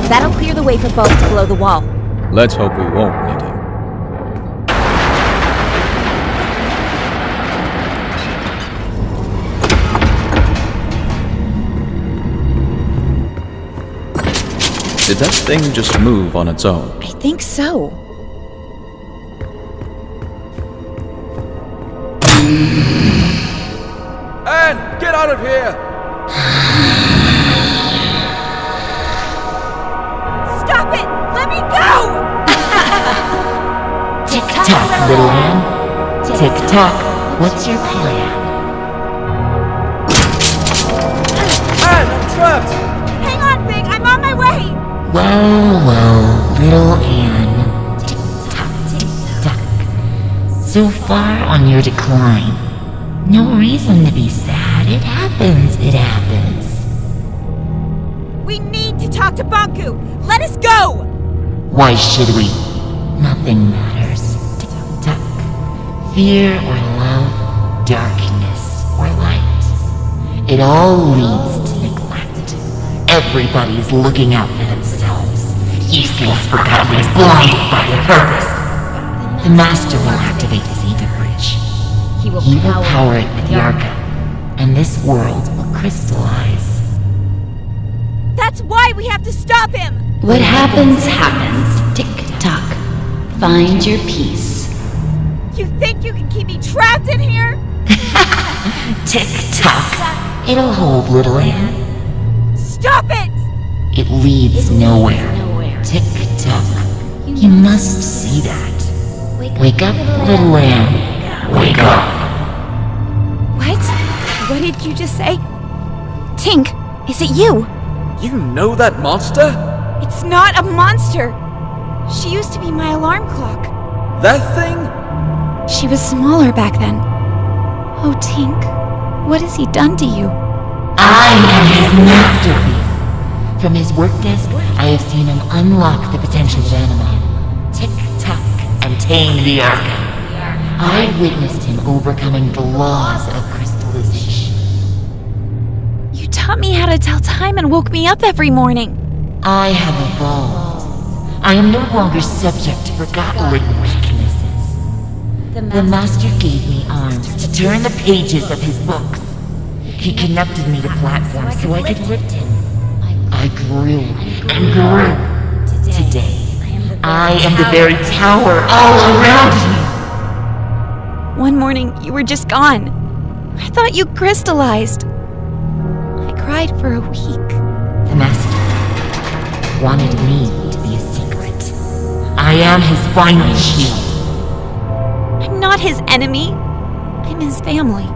That'll clear the way for both to blow the wall. Let's hope we won't need him. Did that thing just move on its own? I think so. Anne, get out of here! Stop it! Let me go! Tick-tock, little Anne. Tick-tock, what's your plan? Anne, I'm trapped! Hang on, Big! I'm on my way! Well, little Anne. Tick-tock, tick-tock. So far on your decline. No reason to be sad. It happens, it happens. We need to talk to Banku! Let us go! Why should we? Nothing matters. Tick-tock. Fear or love, darkness or light. It all leads to neglect. Everybody's looking out for themselves. Useless Forgotton is blinded by their purpose. The Master will activate his ether bridge. He will power it with the Arca, and this world will crystallize. That's why we have to stop him! What happens, happens. Tick-tock. Find your peace. You think you can keep me trapped in here? Tick-tock. It'll hold, little Anne. Stop it! It leads nowhere. Tick-tock. You must see that. Wake up, little Anne. Wake up. What? What did you just say? Tink, is it you? You know that monster? It's not a monster. She used to be my alarm clock. That thing? She was smaller back then. Oh, Tink, what has he done to you? I am his masterpiece. From his work desk, I have seen him unlock the potential of Anima, tick-tock, and tame the Arca. I witnessed him overcoming the laws of crystallization. You taught me how to tell time and woke me up every morning. I have evolved. I am no longer subject to forgotten weaknesses. The Master gave me arms to turn the pages of his books. He connected me to platforms so I could lift him. I grew and grew. Today, I am the very tower all around me. One morning, you were just gone. I thought you crystallized. I cried for a week. The Master wanted me to be a secret. I am his final shield. I'm not his enemy. I'm his family.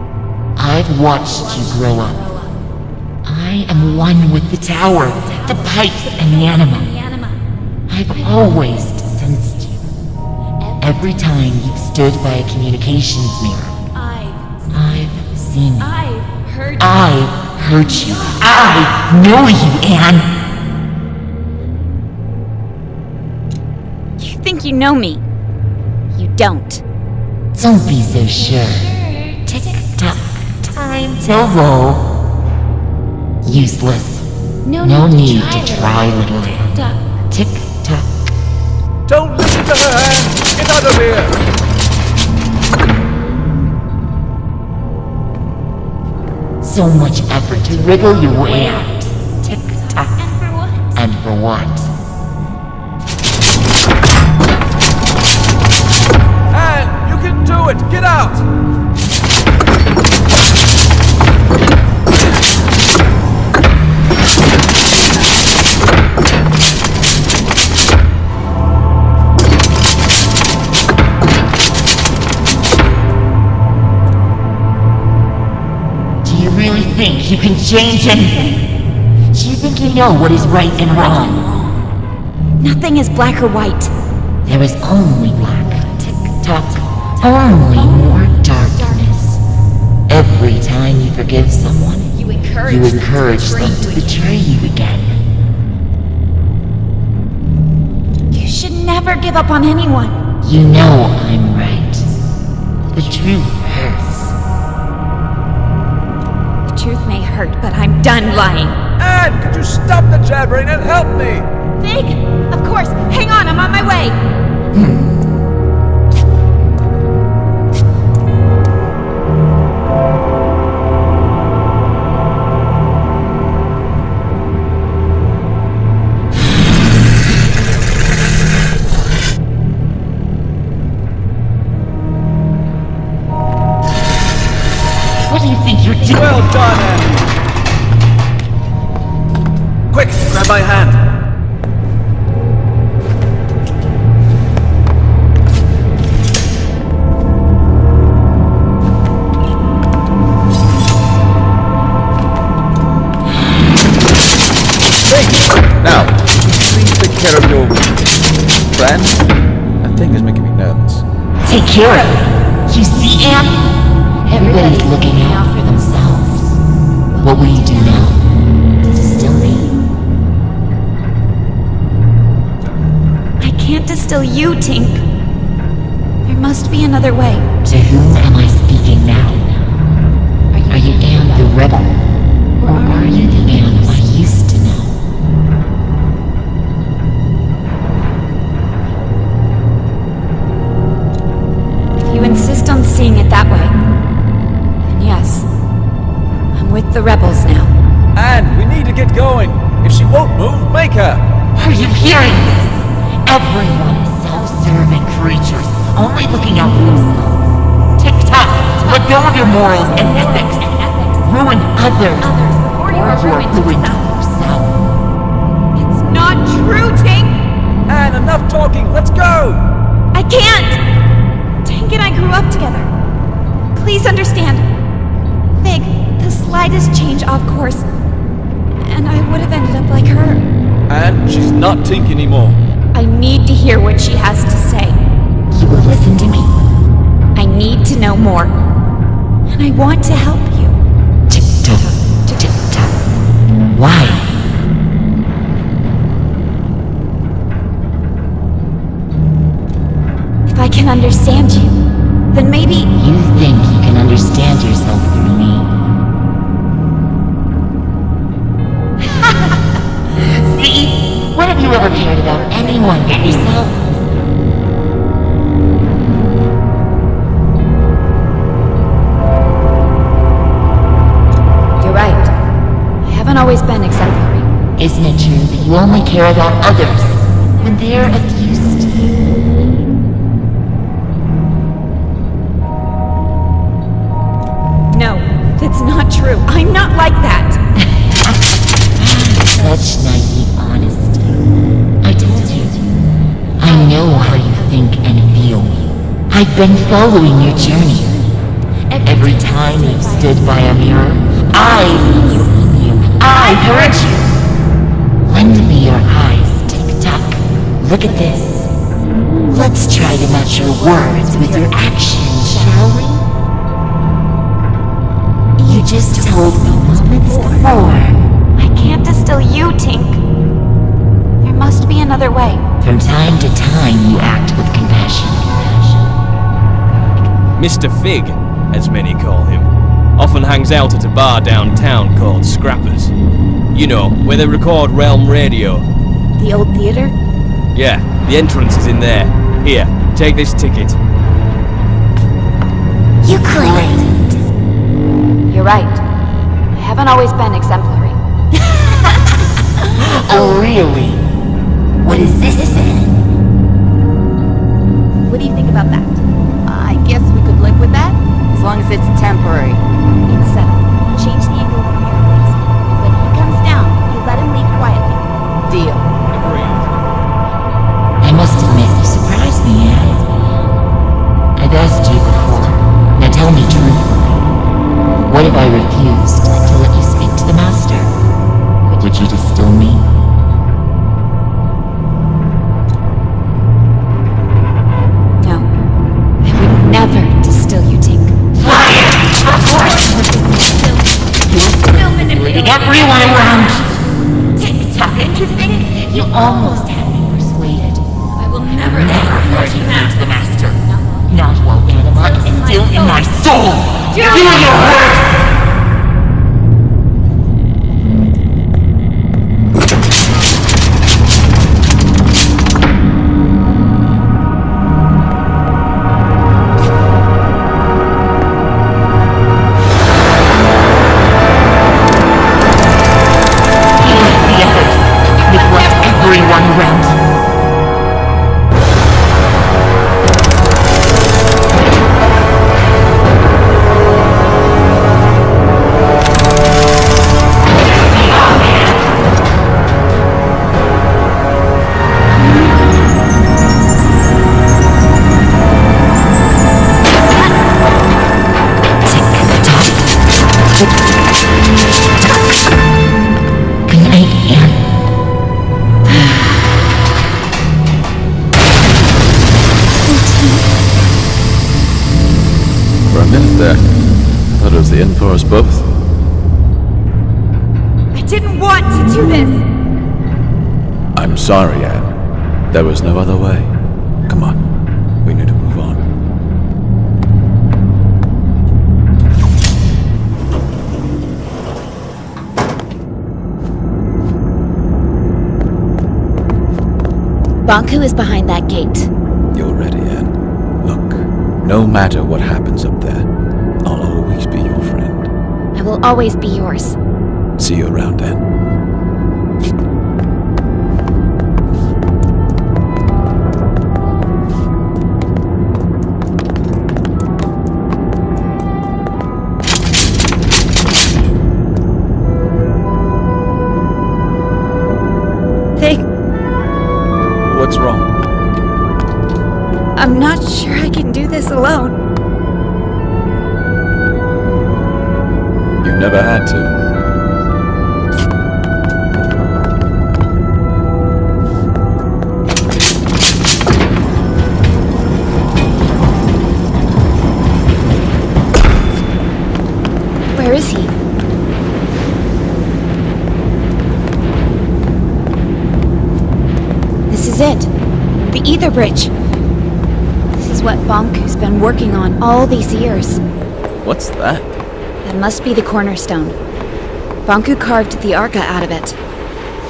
I've watched you grow up. I am one with the tower, the pipes, and the Anima. I've always sensed you. Every time you've stood by a communications mirror, I've seen you. I've heard you. I know you, Anne. You think you know me. You don't. Don't be so sure. Tick-tock, time till low. Useless. No need to try, little Anne. Tick-tock. Don't listen to her, Anne! Get out of here! So much effort to wriggle your way out. Tick-tock. And for what? Anne, you can do it! Get out! Think you can change anything? Do you think you know what is right and wrong? Nothing is black or white. There is only black. Tick-tock. Only more darkness. Every time you forgive someone, you encourage them to betray you again. You should never give up on anyone. You know I'm right. The truth hurts. Truth may hurt, but I'm done lying. Anne, could you stop the jabbering and help me? Fig! Of course! Hang on, I'm on my way! Well done, Anne! Quick, grab my hand! Hey! Now, please take care of your friend. That thing is making me nervous. Take care of it. You see, Anne? Everybody's looking out for themselves. What will you do now? Distill me? I can't distill you, Tink. There must be another way. To whom am I speaking now? Are you Anne the rebel? Or are you the Anne I used to know? If you insist on seeing it that way, yes, I'm with the rebels now. Anne, we need to get going. If she won't move, make her. Are you hearing this? Everyone is self-serving creatures, only looking out for themselves. Tick-tock, let go of your morals and ethics. Ruin others, or you are ruined yourself. It's not true, Tink! Anne, enough talking. Let's go! I can't! Tink and I grew up together. Please understand. Fig, the slightest change off course, and I would have ended up like her. And she's not Tink anymore. I need to hear what she has to say. You will listen to me. I need to know more. And I want to help you. Tick-tock, tick-tock. Why? you ever cared about anyone but yourself. You're right. I haven't always been exemplary. Isn't it true that you only care about others when they're of use to you? No, that's not true. I'm not like that. Such naive honesty. I told you. I know how you think and feel. I've been following your journey. Every time you've stood by a mirror, I've seen you. I've heard you. Lend me your eyes, tick-tock. Look at this. Let's try to match your words with your actions, shall we? You just told me moments before. I can't distill you, Tink. There must be another way. From time to time, you act with compassion. Mr. Fig, as many call him, often hangs out at a bar downtown called Scrappers. You know, where they record Realm Radio. The old theater? Yeah, the entrance is in there. Here, take this ticket. You claimed. You're right. I haven't always been exemplary. Oh, really? What is this then? What do you think about that? I guess we could live with that, as long as it's temporary. It's settled. Change the angle of the mirror, please. When he comes down, you let him leave quietly. Deal. I must admit, you surprised me, Anne. I've asked you before. Now tell me truthfully. What if I refused to let you speak to the Master? Would you distill me? No. I would never distill you, Tink. Liar! Of course! You're manipulating everyone around you. Tick-tock, and you think you almost had me persuaded. I will never let you meet the Master. Not while Anima is still in my soul. Do your worst! The end for us both. I didn't want to do this! I'm sorry, Anne. There was no other way. Come on. We need to move on. Banku is behind that gate. You're ready, Anne. Look, no matter what happens up there, I'll always be your friend. I will always be yours. See you around, Anne. What's wrong? I'm not sure I can do this alone. You never had to. Where is he? This is it. The Ether Bridge. This is what Banku's been working on all these years. What's that? That must be the cornerstone. Banku carved the Arca out of it.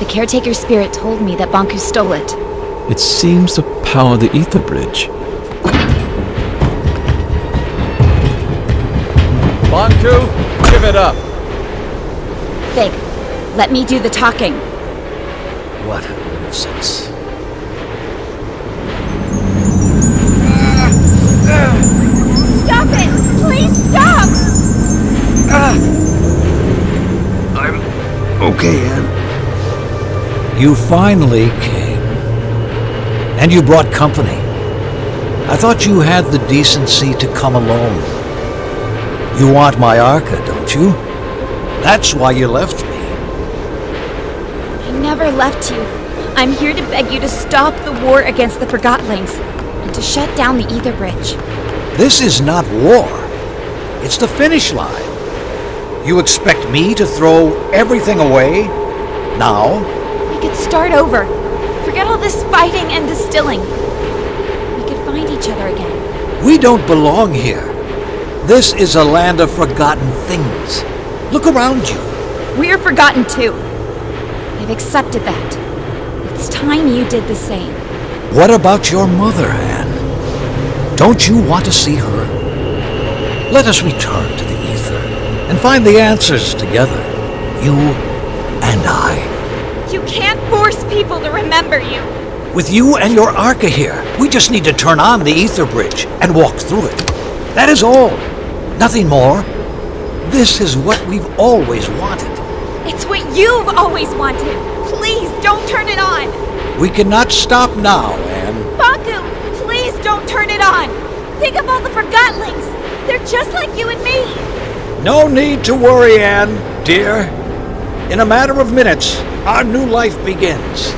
The caretaker's spirit told me that Banku stole it. It seems to power the ether bridge. Banku, give it up. Fig, let me do the talking. What a nuisance. Stop it! Please stop! I'm okay, Anne. You finally came. And you brought company. I thought you had the decency to come alone. You want my Arca, don't you? That's why you left me. I never left you. I'm here to beg you to stop the war against the Forgottlings and to shut down the ether bridge. This is not war. It's the finish line. You expect me to throw everything away? Now? We could start over. Forget all this fighting and distilling. We could find each other again. We don't belong here. This is a land of forgotten things. Look around you. We're forgotten too. I've accepted that. It's time you did the same. What about your mother, Anne? Don't you want to see her? Let us return to the ether and find the answers together. You and I. You can't force people to remember you. With you and your Arca here, we just need to turn on the ether bridge and walk through it. That is all. Nothing more. This is what we've always wanted. It's what you've always wanted. Please don't turn it on. We cannot stop now, Anne. Banku, please don't turn it on. Think of all the Forgottlings. They're just like you and me. No need to worry, Anne, dear. In a matter of minutes, our new life begins.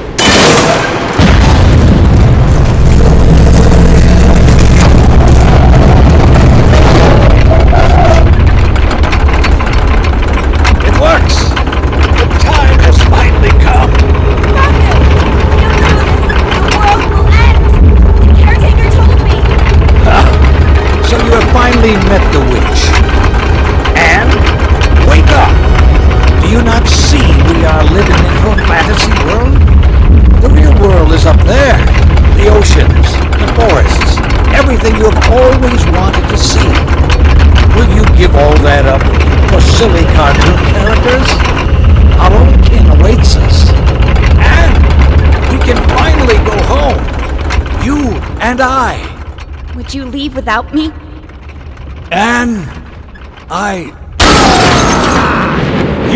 It works! The time has finally come! Banku, if you do this, the world will end. The caretaker told me. So you have finally met the witch. Anne, wake up! Do you not see we are living in her fantasy world? The real world is up there. The oceans, the forests, everything you have always wanted to see. Will you give all that up for silly cartoon characters? Our own kin awaits us. And we can finally go home. You and I. Would you leave without me? And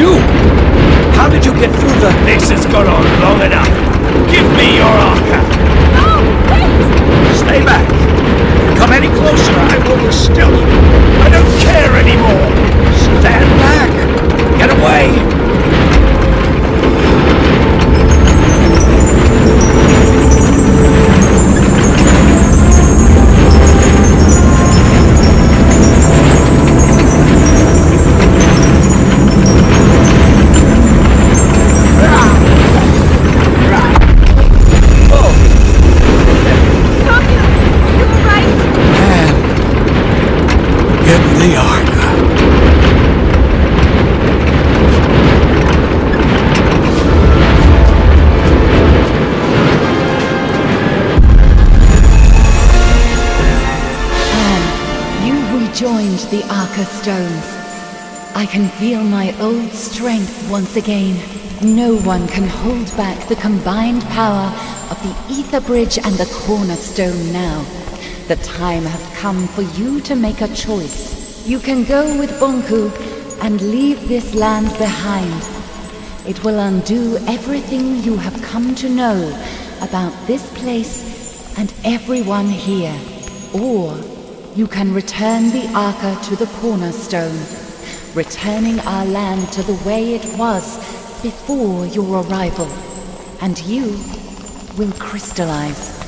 You! How did you get through the... This has gone on long enough. Give me your Arca. No, wait! Stay back. If you come any closer, I will distill you. I don't care anymore. Stand back. Get away. The Arca. Anne, you rejoined the Arca stones. I can feel my old strength once again. No one can hold back the combined power of the ether bridge and the cornerstone now. The time has come for you to make a choice. You can go with Banku and leave this land behind. It will undo everything you have come to know about this place and everyone here. Or you can return the Arca to the cornerstone, returning our land to the way it was before your arrival. And you will crystallize.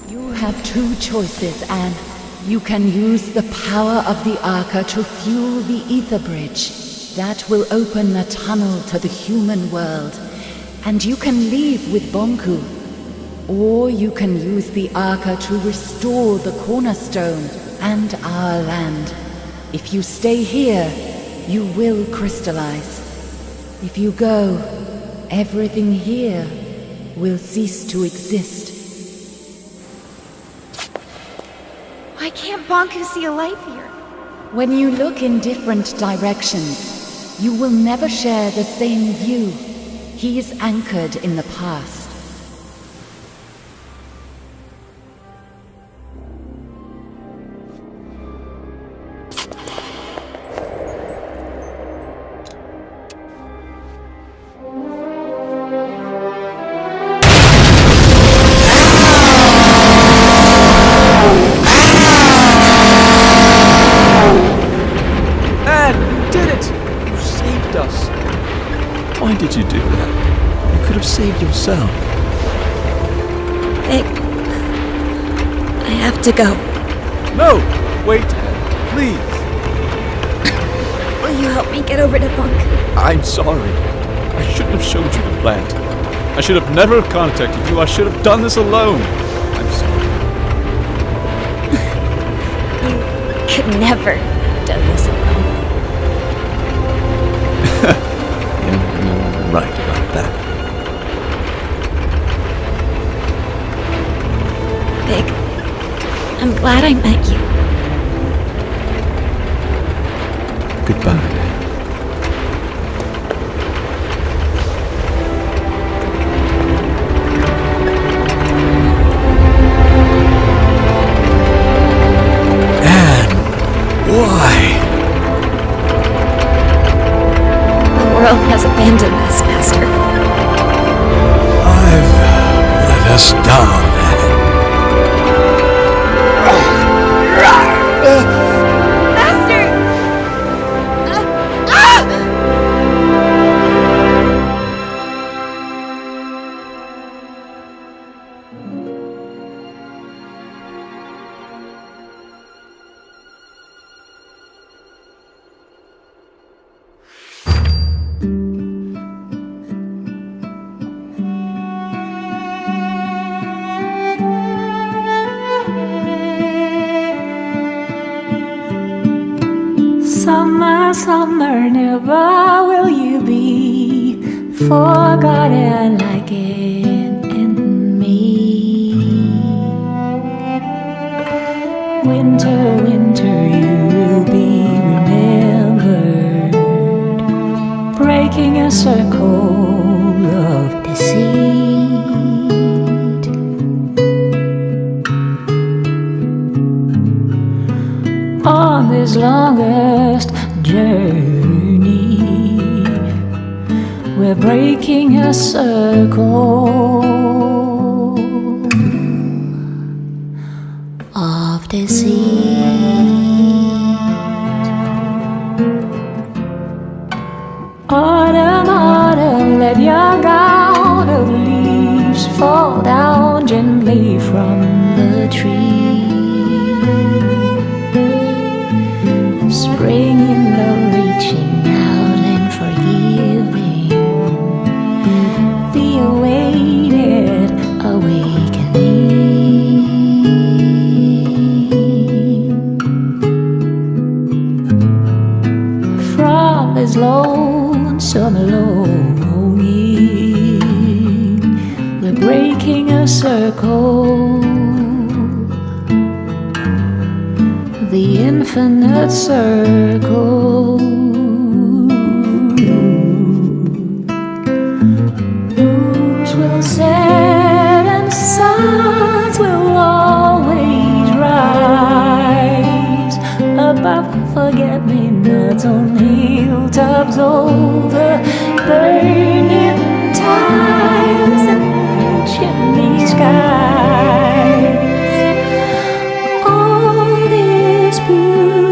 You have two choices, Anne. You can use the power of the Arca to fuel the ether bridge. That will open a tunnel to the human world. And you can leave with Banku. Or you can use the Arca to restore the cornerstone and our land. If you stay here, you will crystallize. If you go, everything here will cease to exist. Why can't Banku see a life here? When you look in different directions, you will never share the same view. He is anchored in the past. Why did you do that? You could have saved yourself. Vic, I have to go. No! Wait, Anne, please. Will you help me get over to Banku? I'm sorry. I shouldn't have showed you the plant. I should have never contacted you. I should have done this alone. I'm sorry. You could never have done this alone. You're right about that. Vic, I'm glad I met you. Goodbye. Why? The world has abandoned us, Master. I've let us down, Master! Summer, summer, never will you be forgotten like in me. Winter, winter, you will be remembered, breaking a circle of deceit. On this longest journey, we're breaking a circle of deceit. Autumn, autumn, let your gown of leaves fall down gently from the tree. Spring in love, reaching out and forgiving the awaited awakening. From this lonesome longing, we're breaking a circle, the infinite circle. Moons will set and suns will always rise above forget-me-nots on hilltops over burning times and chimney skies. All this blue